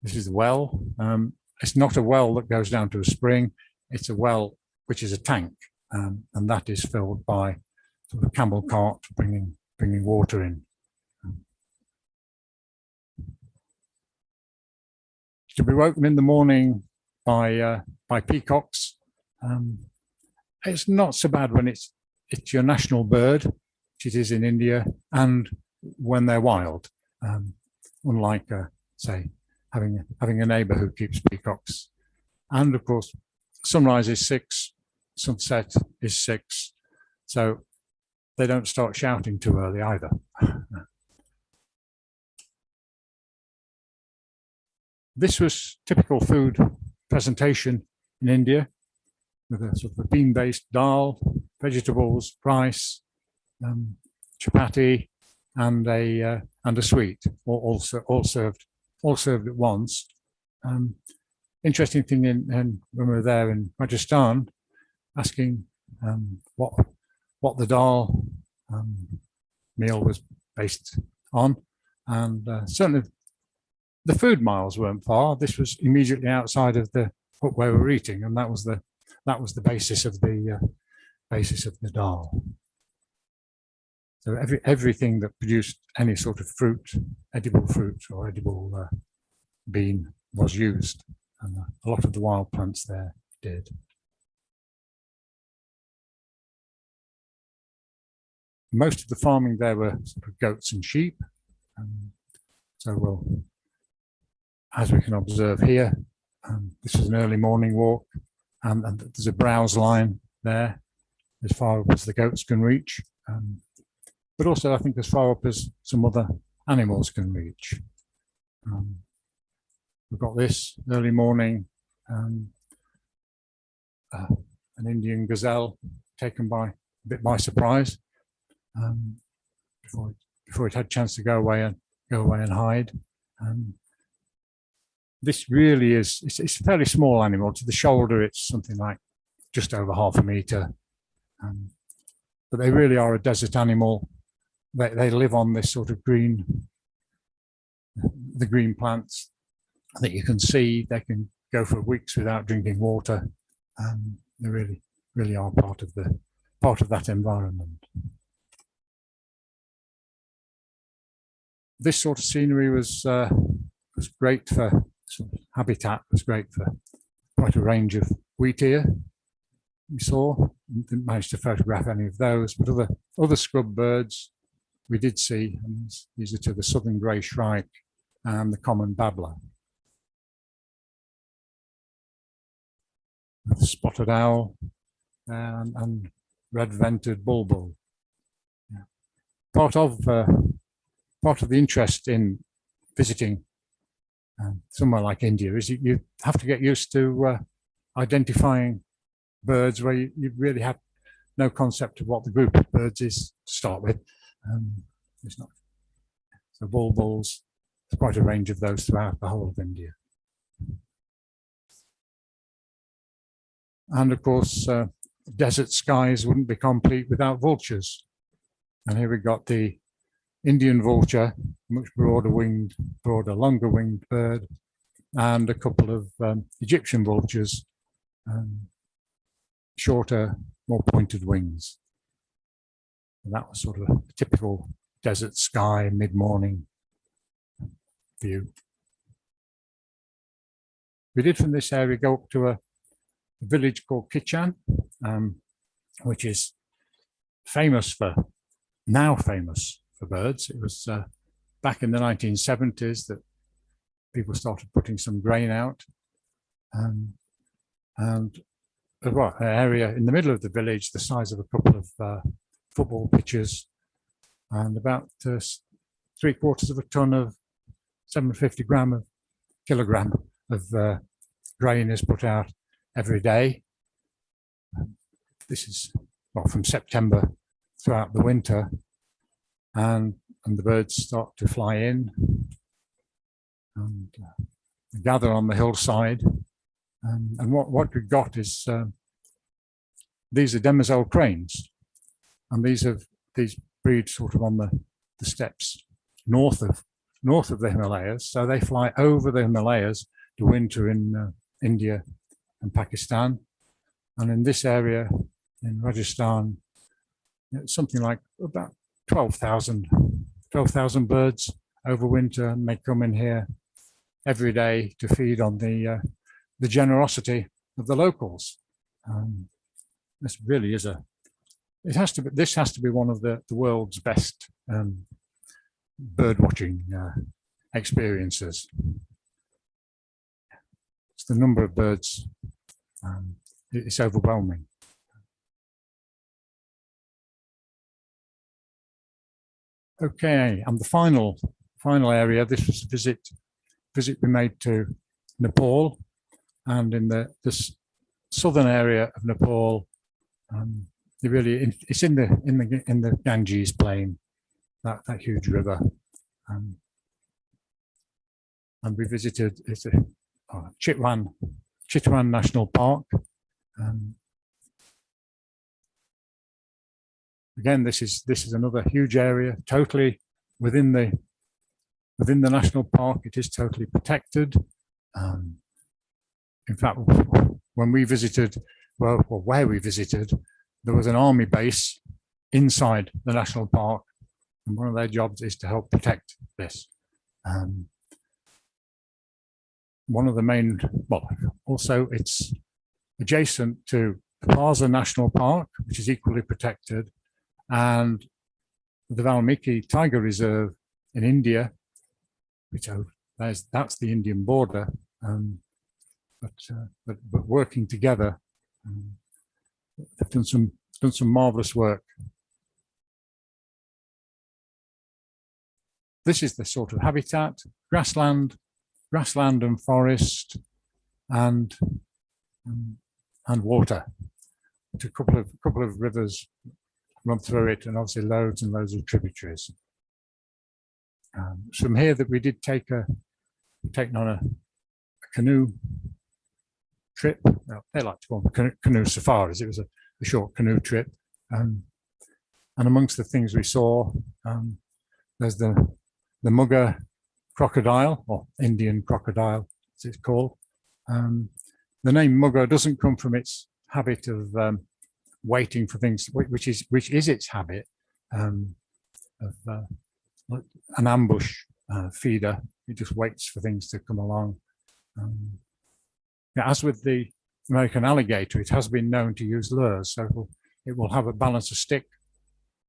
This is the well. It's not a well that goes down to a spring. It's a well which is a tank, and that is filled by sort of camel cart bringing water in. To be woken in the morning by peacocks. It's not so bad when it's your national bird, which it is in India, and when they're wild. Unlike, say, having a neighbour who keeps peacocks. And of course, sunrise is 6, sunset is 6, so they don't start shouting too early either. This was typical food presentation in India, with a sort of a bean-based dal, vegetables, rice, chapati, and a sweet, all served at once. Interesting thing when we were there in Rajasthan, asking what the dal meal was based on, and certainly the food miles weren't far. This was immediately outside of the hut where we were eating, and that was the basis of the dal. So everything that produced any sort of fruit, edible fruit or edible bean was used, and a lot of the wild plants there did. Most of the farming there were sort of goats and sheep. So as we can observe here, this is an early morning walk, and there's a browse line there as far up as the goats can reach, but also I think as far up as some other animals can reach. We've got this early morning, an Indian gazelle taken a bit by surprise before it had a chance to go away and hide. This really it's a fairly small animal. To the shoulder, it's something like just over ½ a meter. But they really are a desert animal. They live on this sort of green plants that you can see. They can go for weeks without drinking water. They really are part of that environment. This sort of scenery was great for sort of habitat. Was great for quite a range of wheat ear. We saw, didn't manage to photograph any of those, but other scrub birds we did see. And these are to the southern grey shrike and the common babbler. The spotted owl and red-vented bulbul. Yeah. Part of the interest in visiting somewhere like India is you have to get used to identifying birds where you really have no concept of what the group of birds is to start with. It's not. So bulbuls, there's quite a range of those throughout the whole of India. And of course, desert skies wouldn't be complete without vultures. And here we've got the Indian vulture, much longer winged bird, and a couple of Egyptian vultures, shorter, more pointed wings. And that was sort of a typical desert sky mid-morning view. We did from this area go up to a village called Kichan. which is now famous for birds. It was back in the 1970s that people started putting some grain out, and an area in the middle of the village the size of a couple of football pitches, and about 3/4 of a ton of 750 kilogram of grain is put out every day. This is from September throughout the winter, and the birds start to fly in and gather on the hillside. And what we've got is these are Denzel Cranes, and these breed sort of on the steppes north of the Himalayas. So they fly over the Himalayas to winter in India and Pakistan, and in this area in Rajasthan, something like about 12,000 birds over winter, and they come in here every day to feed on the generosity of the locals. This really is this has to be one of the world's best bird watching experiences. It's the number of birds, it's overwhelming. Okay, and the final area, this was a visit we made to Nepal, and in this southern area of Nepal, it's in the Ganges plain, that huge river, and we visited Chitterman National Park. Again, this is another huge area, totally within the national park. It is totally protected. In fact, when we visited, where we visited, there was an army base inside the national park, and one of their jobs is to help protect this. One of the main, also it's adjacent to the Parsa National Park, which is equally protected, and the Valmiki Tiger Reserve in India, which that's the Indian border, but working together, they've done some marvelous work. This is the sort of habitat: grassland and forest, and water. A couple of rivers run through it, and obviously loads and loads of tributaries. From here, that we did taken on a canoe trip. Well, they like to call them canoe safaris. It was a short canoe trip, and amongst the things we saw, there's the mugger crocodile, or Indian crocodile, as it's called. The name mugger doesn't come from its habit of waiting for things, which is its habit, of an ambush feeder. It just waits for things to come along. As with the American alligator, it has been known to use lures, so it will have a balance of stick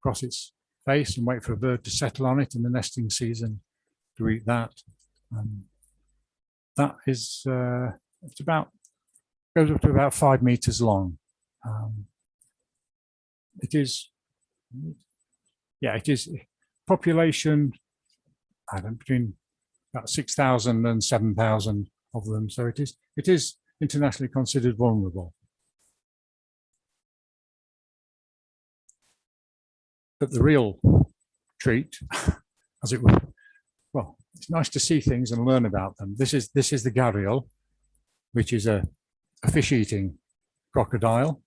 across its face and wait for a bird to settle on it in the nesting season to eat that. That is goes up to about 5 meters long. It is population, I don't know, between about 6,000 and 7,000 of them. So it is internationally considered vulnerable. But the real treat, as it were, well, it's nice to see things and learn about them. This is the gharial, which is a fish-eating crocodile.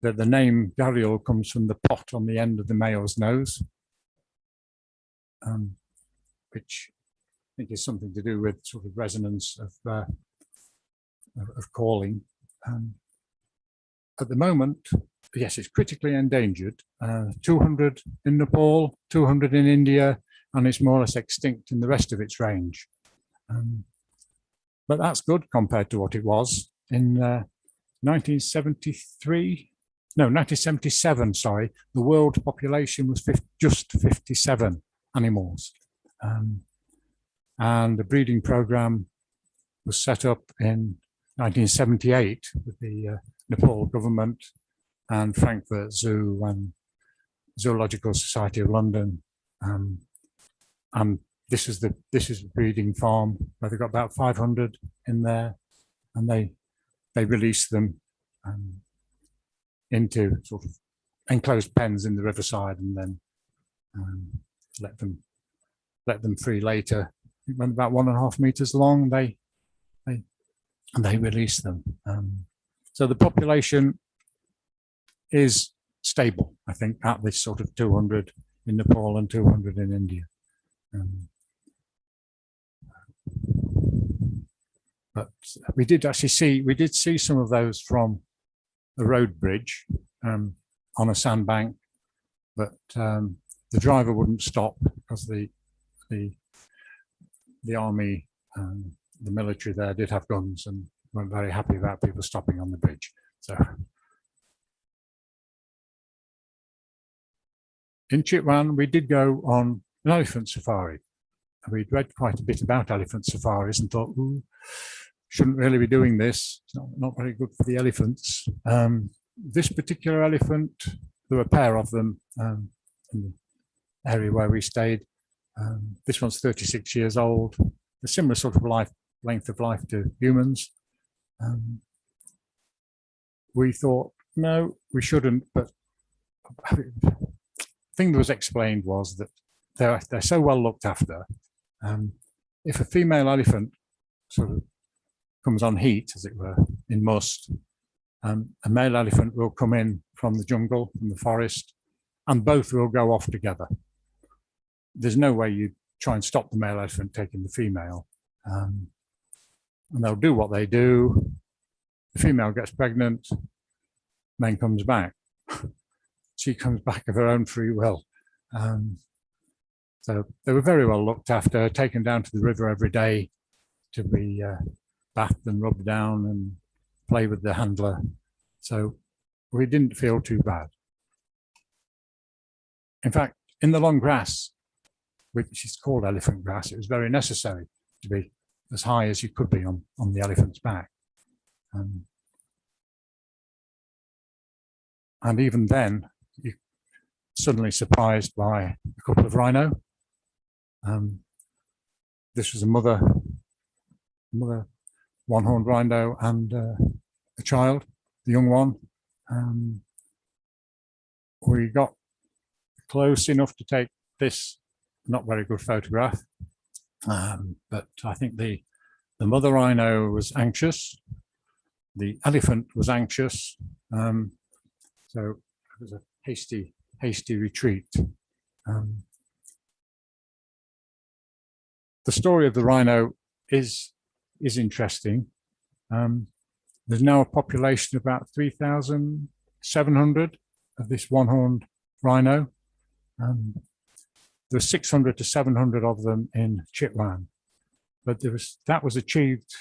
The name gharial comes from the pot on the end of the male's nose, which I think is something to do with sort of resonance of calling. At the moment, yes, it's critically endangered. 200 in Nepal, 200 in India, and it's more or less extinct in the rest of its range. But that's good compared to what it was in 1973, no, 1977, sorry, the world population was just 57 animals. And the breeding program was set up in 1978 with the Nepal government and Frankfurt Zoo and Zoological Society of London. And this is the breeding farm where they've got about 500 in there, and they release them into sort of enclosed pens in the riverside, and then let them free later. When about 1.5 meters long, they release them. So the population is stable, I think, at this sort of 200 in Nepal and 200 in India. But we did see some of those from the road bridge on a sandbank, but the driver wouldn't stop because the army, the military there did have guns and weren't very happy about people stopping on the bridge. So in Chitwan, we did go on an elephant safari. We'd read quite a bit about elephant safaris and thought, ooh, shouldn't really be doing this. It's not very good for the elephants. This particular elephant, there were a pair of them in the area where we stayed. This one's 36 years old, a similar sort of length of life to humans. We thought, no, we shouldn't, but the thing that was explained was that they're so well looked after. If a female elephant sort of comes on heat, as it were, in must, a male elephant will come in from the jungle, from the forest, and both will go off together. There's no way you try and stop the male elephant taking the female. And they'll do what they do. The female gets pregnant, then comes back. She comes back of her own free will. So they were very well looked after, taken down to the river every day to be bathed and rubbed down and play with the handler. So we didn't feel too bad. In fact, in the long grass, which is called elephant grass, it was very necessary to be as high as you could be on the elephant's back. And even then, you're suddenly surprised by a couple of rhino. This was a mother one-horned rhino and a child, the young one. We got close enough to take this not very good photograph, but I think the mother rhino was anxious, the elephant was anxious, so it was a hasty retreat. The story of the rhino is interesting. There's now a population of about 3,700 of this one-horned rhino. There's 600 to 700 of them in Chitwan, but that was achieved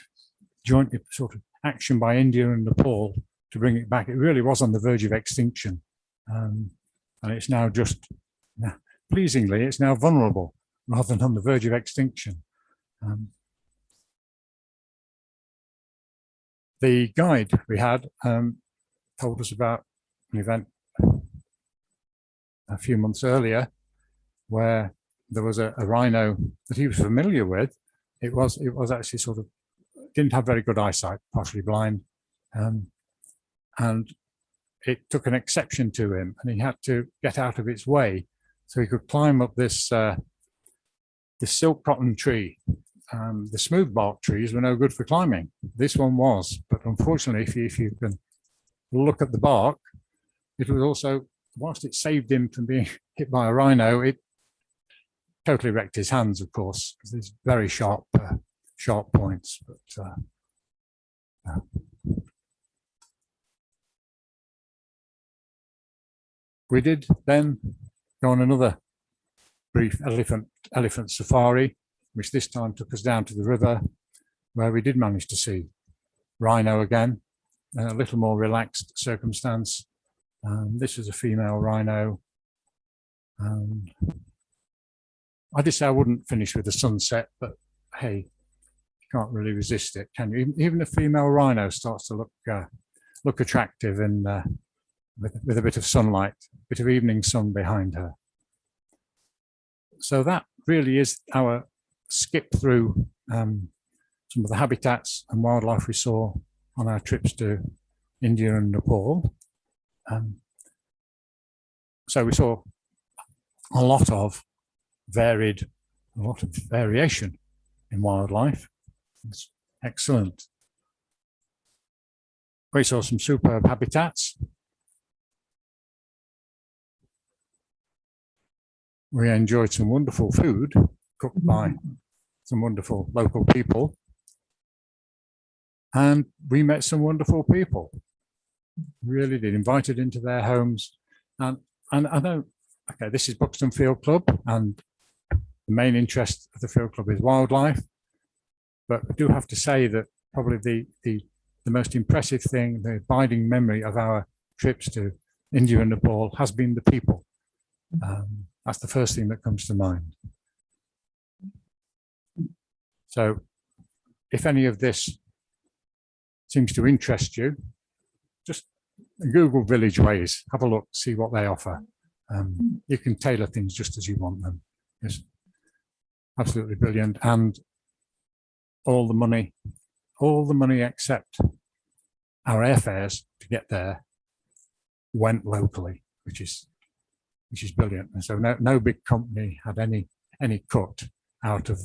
joint sort of action by India and Nepal to bring it back. It really was on the verge of extinction, and it's now just, pleasingly, it's now vulnerable rather than on the verge of extinction. The guide we had told us about an event a few months earlier where there was a rhino that he was familiar with. It was actually sort of, didn't have very good eyesight, partially blind, and it took an exception to him, and he had to get out of its way so he could climb up this silk cotton tree. The smooth bark trees were no good for climbing. This one was, but unfortunately, if you can look at the bark, it was also, whilst it saved him from being hit by a rhino, it totally wrecked his hands, of course, because these very sharp points. But we did then go on another brief elephant safari, which this time took us down to the river, where we did manage to see rhino again. a little more relaxed circumstance. This is a female rhino. I did say I wouldn't finish with the sunset, but hey, you can't really resist it, can you? Even a female rhino starts to look attractive in with a bit of sunlight, a bit of evening sun behind her. So that really is our skip through some of the habitats and wildlife we saw on our trips to India and Nepal. So we saw a lot of variation in wildlife. It's excellent. We saw some superb habitats. We enjoyed some wonderful food cooked by some wonderful local people. And we met some wonderful people. Really did, invited into their homes. And I know, okay, this is Buxton Field Club, and the main interest of the field club is wildlife. But I do have to say that probably the most impressive thing, the abiding memory of our trips to India and Nepal has been the people. That's the first thing that comes to mind. So if any of this seems to interest you, just Google Village Ways, have a look, see what they offer. You can tailor things just as you want them. It's absolutely brilliant. And all the money except our airfares to get there went locally, which is brilliant. And so no big company had any cut out of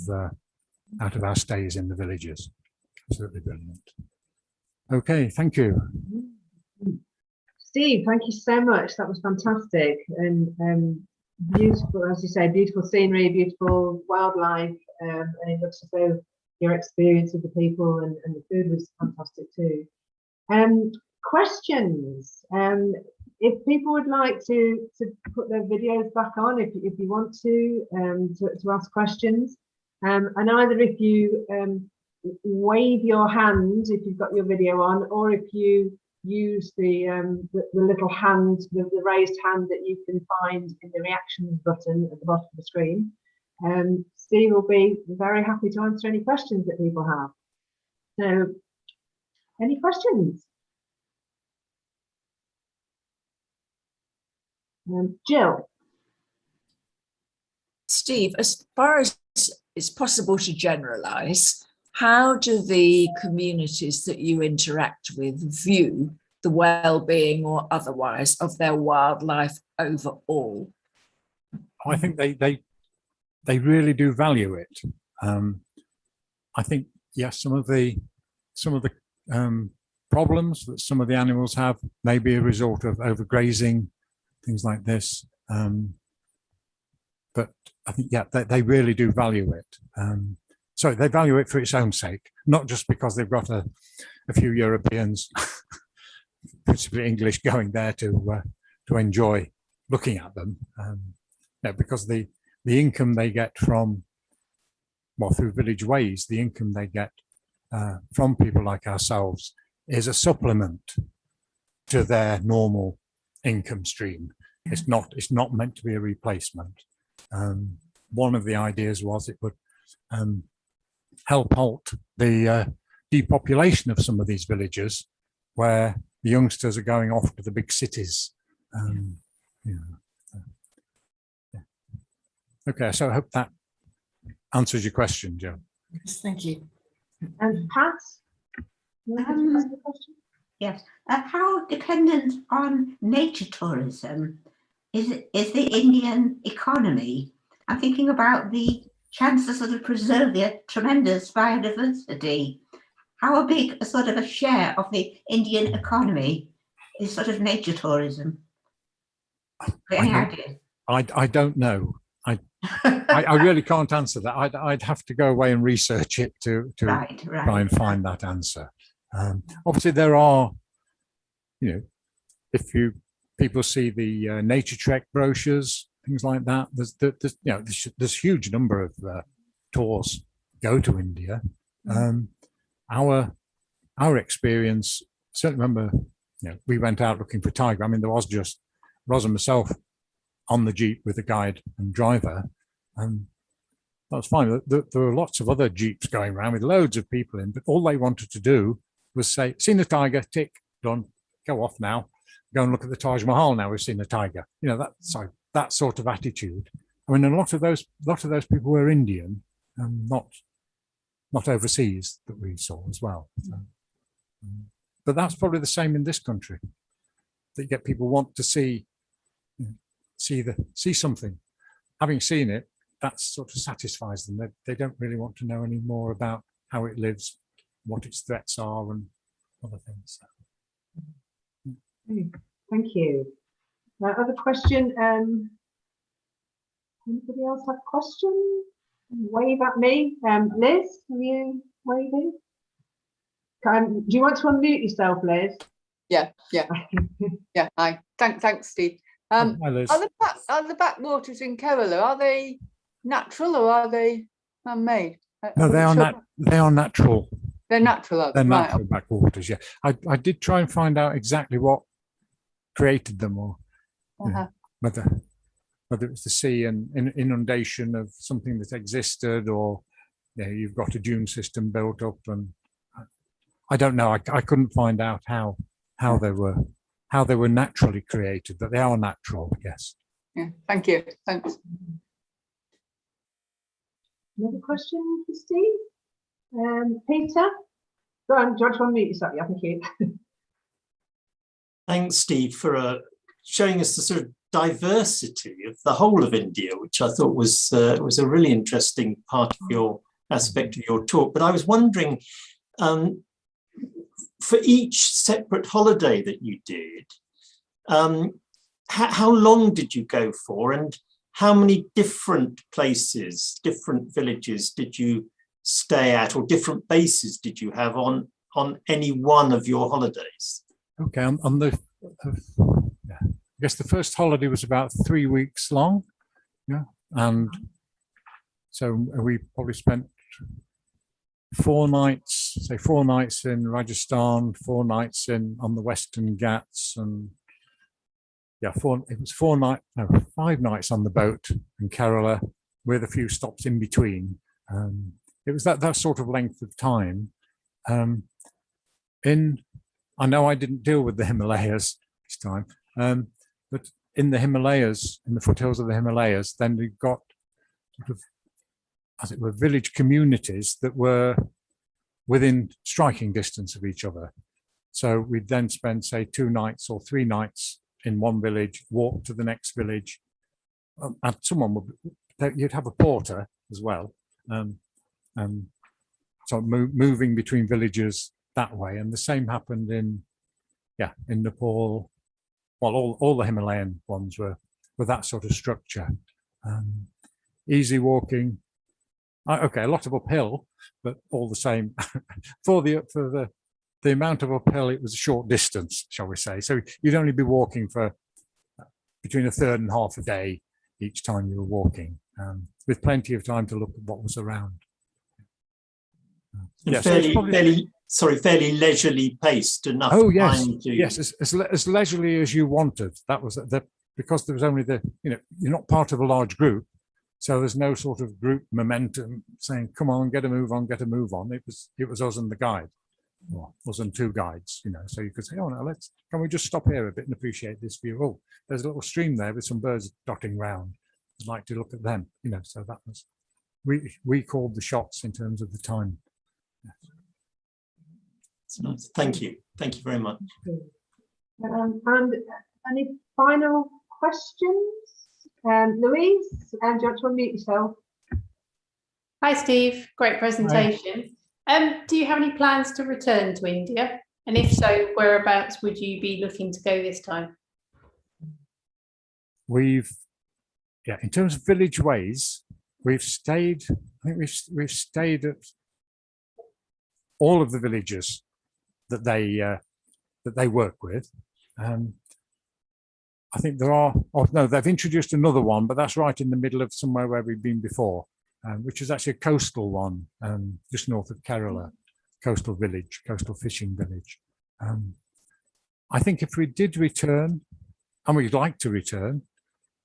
our stays in the villages. Absolutely brilliant. Okay, thank you. Steve, thank you so much. That was fantastic and beautiful, as you say, beautiful scenery, beautiful wildlife, and it looks as though your experience with the people and the food was fantastic too. Questions. If people would like to put their videos back on, if you want to ask questions, and either if you wave your hand if you've got your video on, or if you use the little hand, the raised hand that you can find in the reactions button at the bottom of the screen. Steve will be very happy to answer any questions that people have. So, any questions? Jill. Steve, as far as it's possible to generalize, how do the communities that you interact with view the well-being or otherwise of their wildlife overall? I think they really do value it. I think, yes, some of the problems that some of the animals have may be a result of overgrazing, things like this. But I think, yeah, they really do value it. So they value it for its own sake, not just because they've got a few Europeans, principally English, going there to enjoy looking at them. Yeah, because the income they get from, well, through Village Ways, the income they get from people like ourselves is a supplement to their normal income stream. It's not meant to be a replacement. One of the ideas was it would help halt the depopulation of some of these villages where the youngsters are going off to the big cities. Yeah. Okay, so I hope that answers your question, Joe. Yes, thank you. And Pat? Yes. How dependent on nature tourism is the Indian economy? I'm thinking about the chance to sort of preserve the tremendous biodiversity. How big a sort of a share of the Indian economy is sort of nature tourism? Any idea? I don't know. I really can't answer that. I'd have to go away and research it to try and find that answer. Obviously, there are, if people see the nature trek brochures, things like that. There's a huge number of tours go to India. Our experience certainly remember, we went out looking for tiger. I mean, there was just Ros and myself on the Jeep with a guide and driver, and that was fine. There were lots of other Jeeps going around with loads of people in, but all they wanted to do was say, seen the tiger, tick, done, go off now, go and look at the Taj Mahal now, we've seen the tiger. That sort of attitude. I mean, a lot of those people were Indian, and not overseas that we saw as well. So, but that's probably the same in this country. That you get people want to see something. Having seen it, that sort of satisfies them. They don't really want to know any more about how it lives, what its threats are, and other things. Thank you. Other question? Anybody else have a question? Wave at me. Liz, are you waving? Do you want to unmute yourself, Liz? Yeah. Hi. Thanks, Steve. Hi, Liz. Are the backwaters in Kerala, are they natural or are they man-made? No, they are natural. They're natural, are they? They're Right. natural backwaters. Yeah, I did try and find out exactly what created them, or whether it's the sea and inundation of something that existed, or you've got a dune system built up, and I don't know. I couldn't find out how they were naturally created, but they are natural. Yes. Yeah. Thank you. Thanks. Another question for Steve? Peter? Go on, George, unmute yourself. Yeah, thank you. Thanks, Steve, for showing us the sort of diversity of the whole of India, which I thought was a really interesting part of your aspect of your talk. But I was wondering, for each separate holiday that you did, how long did you go for, and how many different places, different villages did you stay at, or different bases did you have on any one of your holidays? Okay, I guess the first holiday was about 3 weeks long, and so we probably spent 4 nights, say 4 nights in Rajasthan, 4 nights on the Western Ghats, and 5 nights on the boat in Kerala with a few stops in between. It was that sort of length of time. I know I didn't deal with the Himalayas this time, but in the Himalayas, in the foothills of the Himalayas, then we got sort of, as it were, village communities that were within striking distance of each other. So we'd then spend, say, 2 nights or 3 nights in one village, walk to the next village, and you'd have a porter as well, and so moving between villages that way. And the same happened in Nepal. Well, all the Himalayan ones were that sort of structure. Easy walking. Okay, a lot of uphill, but all the same, for the amount of uphill, it was a short distance, shall we say. So you'd only be walking for between a third and half a day each time you were walking, with plenty of time to look at what was around. Fairly leisurely paced enough. Oh yes, time to... yes, as leisurely as you wanted. That was because there was only you're not part of a large group, so there's no sort of group momentum saying, "Come on, get a move on, get a move on." It was us and the guide, or us and 2 guides. So you could say, "Oh no, can we just stop here a bit and appreciate this view? Oh, there's a little stream there with some birds dotting round. I'd like to look at them." So that was we called the shots in terms of the time. Nice. Thank you very much. And any final questions? Louise, do you want to unmute yourself? Hi Steve, great presentation. Do you have any plans to return to India? And if so, whereabouts would you be looking to go this time? In terms of village ways, we've stayed at all of the villages that they work with. I think there are, they've introduced another one, but that's right in the middle of somewhere where we've been before, which is actually a coastal one, just north of Kerala, coastal fishing village. I think if we did return, and we'd like to return,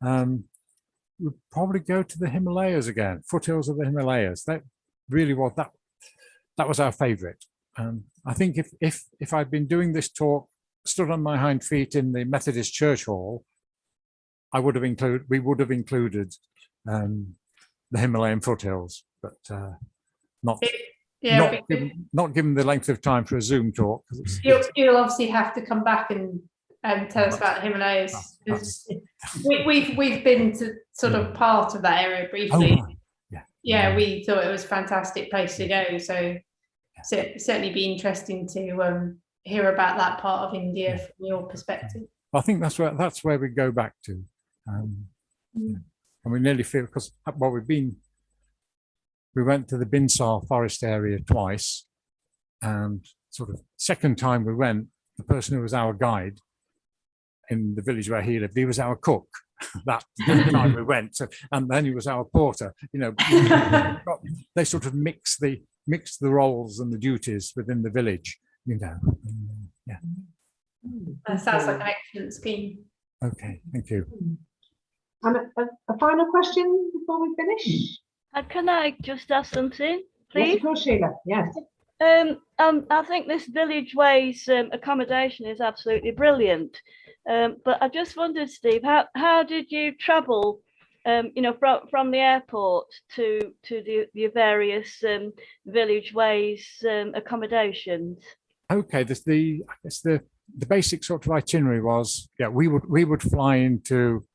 we'd probably go to the Himalayas again, foothills of the Himalayas. That really was that was our favourite. I think if I'd been doing this talk, stood on my hind feet in the Methodist Church Hall, we would have included the Himalayan foothills, but not given the length of time for a Zoom talk. You'll obviously have to come back and tell us about the Himalayas. We've been to sort of part of that area briefly. Yeah, we thought it was a fantastic place to go. So certainly be interesting to hear about that part of India from your perspective. I think that's where we go back to. And we nearly feel, because we went to the Binsar forest area twice, and sort of second time we went, the person who was our guide in the village where he lived, he was our cook. that time we went, and then he was our porter. They sort of mix the roles and the duties within the village. That sounds like an excellent scheme. Okay, thank you. And a final question before we finish? Can I just ask something, please? Yes, of course, Sheila. Yes. I think this village ways accommodation is absolutely brilliant. But I just wondered, Steve, how did you travel, from the airport to the various village ways accommodations? Okay, I guess the basic sort of itinerary was, we would fly into,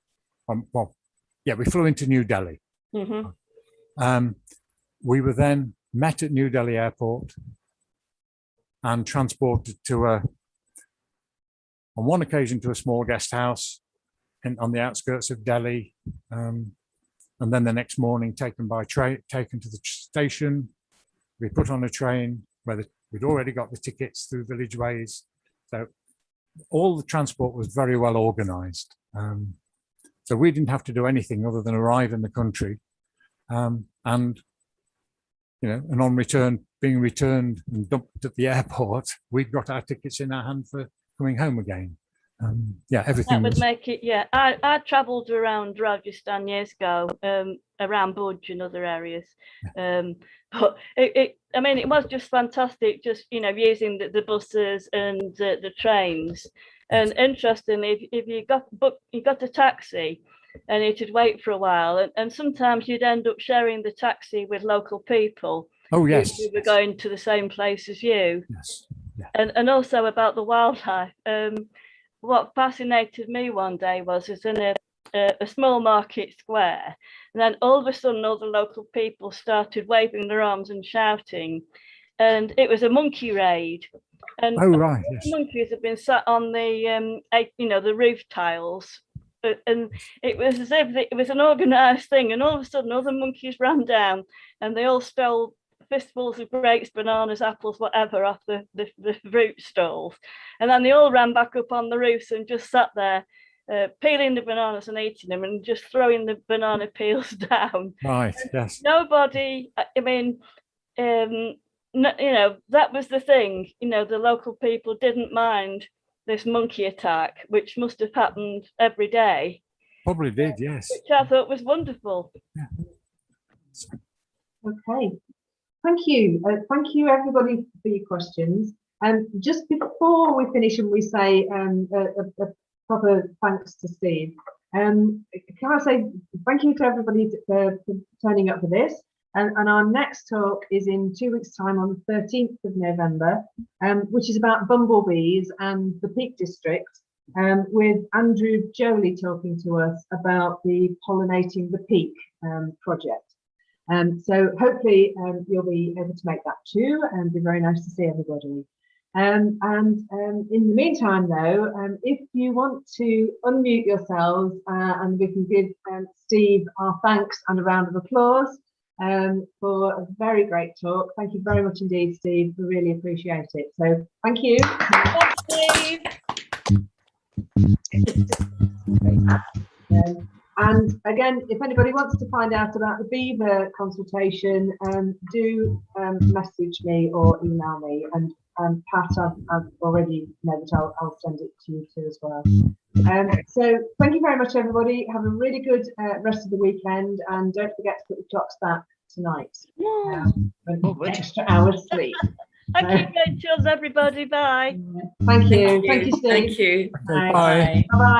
we flew into New Delhi. Mm-hmm. We were then met at New Delhi airport and transported on one occasion to a small guest house on the outskirts of Delhi, and then the next morning taken to the station. We put on a train where we'd already got the tickets through Village Ways, so all the transport was very well organised. So we didn't have to do anything other than arrive in the country, and on being returned and dumped at the airport, we'd got our tickets in our hand for coming home again. Everything. That would make it. Yeah, I travelled around Rajasthan years ago, around Bhuj and other areas. But it was just fantastic, just using the buses and the trains. And interestingly, if you got a taxi, and it'd wait for a while, and sometimes you'd end up sharing the taxi with local people. Oh yes, who were going to the same place as you. Yes, yeah. And also about the wildlife. What fascinated me one day was in a small market square, and then all of a sudden all the local people started waving their arms and shouting, and it was a monkey raid. And yes. The monkeys had been sat on the roof tiles, and it was as if it was an organised thing, and all of a sudden other monkeys ran down and they all stole fistfuls of grapes, bananas, apples, whatever off the fruit stalls, and then they all ran back up on the roofs and just sat there peeling the bananas and eating them and just throwing the banana peels down. Right, yes. Nobody, that was the thing, the local people didn't mind this monkey attack, which must have happened every day. Probably did, yes. Which I thought was wonderful. Yeah. Okay. Thank you. Thank you, everybody, for your questions. And just before we finish and we say a proper thanks to Steve, can I say thank you to everybody for turning up for this. And our next talk is in 2 weeks' time on the 13th of November, which is about bumblebees and the Peak District, with Andrew Jolie talking to us about the Pollinating the Peak project. So hopefully you'll be able to make that too, and it'd be very nice to see everybody. In the meantime, though, if you want to unmute yourselves and we can give Steve our thanks and a round of applause for a very great talk. Thank you very much indeed, Steve. We really appreciate it. So thank you. Thanks, Steve. And again, if anybody wants to find out about the beaver consultation, do message me or email me, and Pat, I've already know that I'll send it to you too as well. So thank you very much, everybody. Have a really good rest of the weekend, and don't forget to put the clocks back tonight. Extra hours sleep. Thank you, Rachel, everybody. Bye. Thank you. Thank you, Steve. Thank you. Okay, bye. Bye.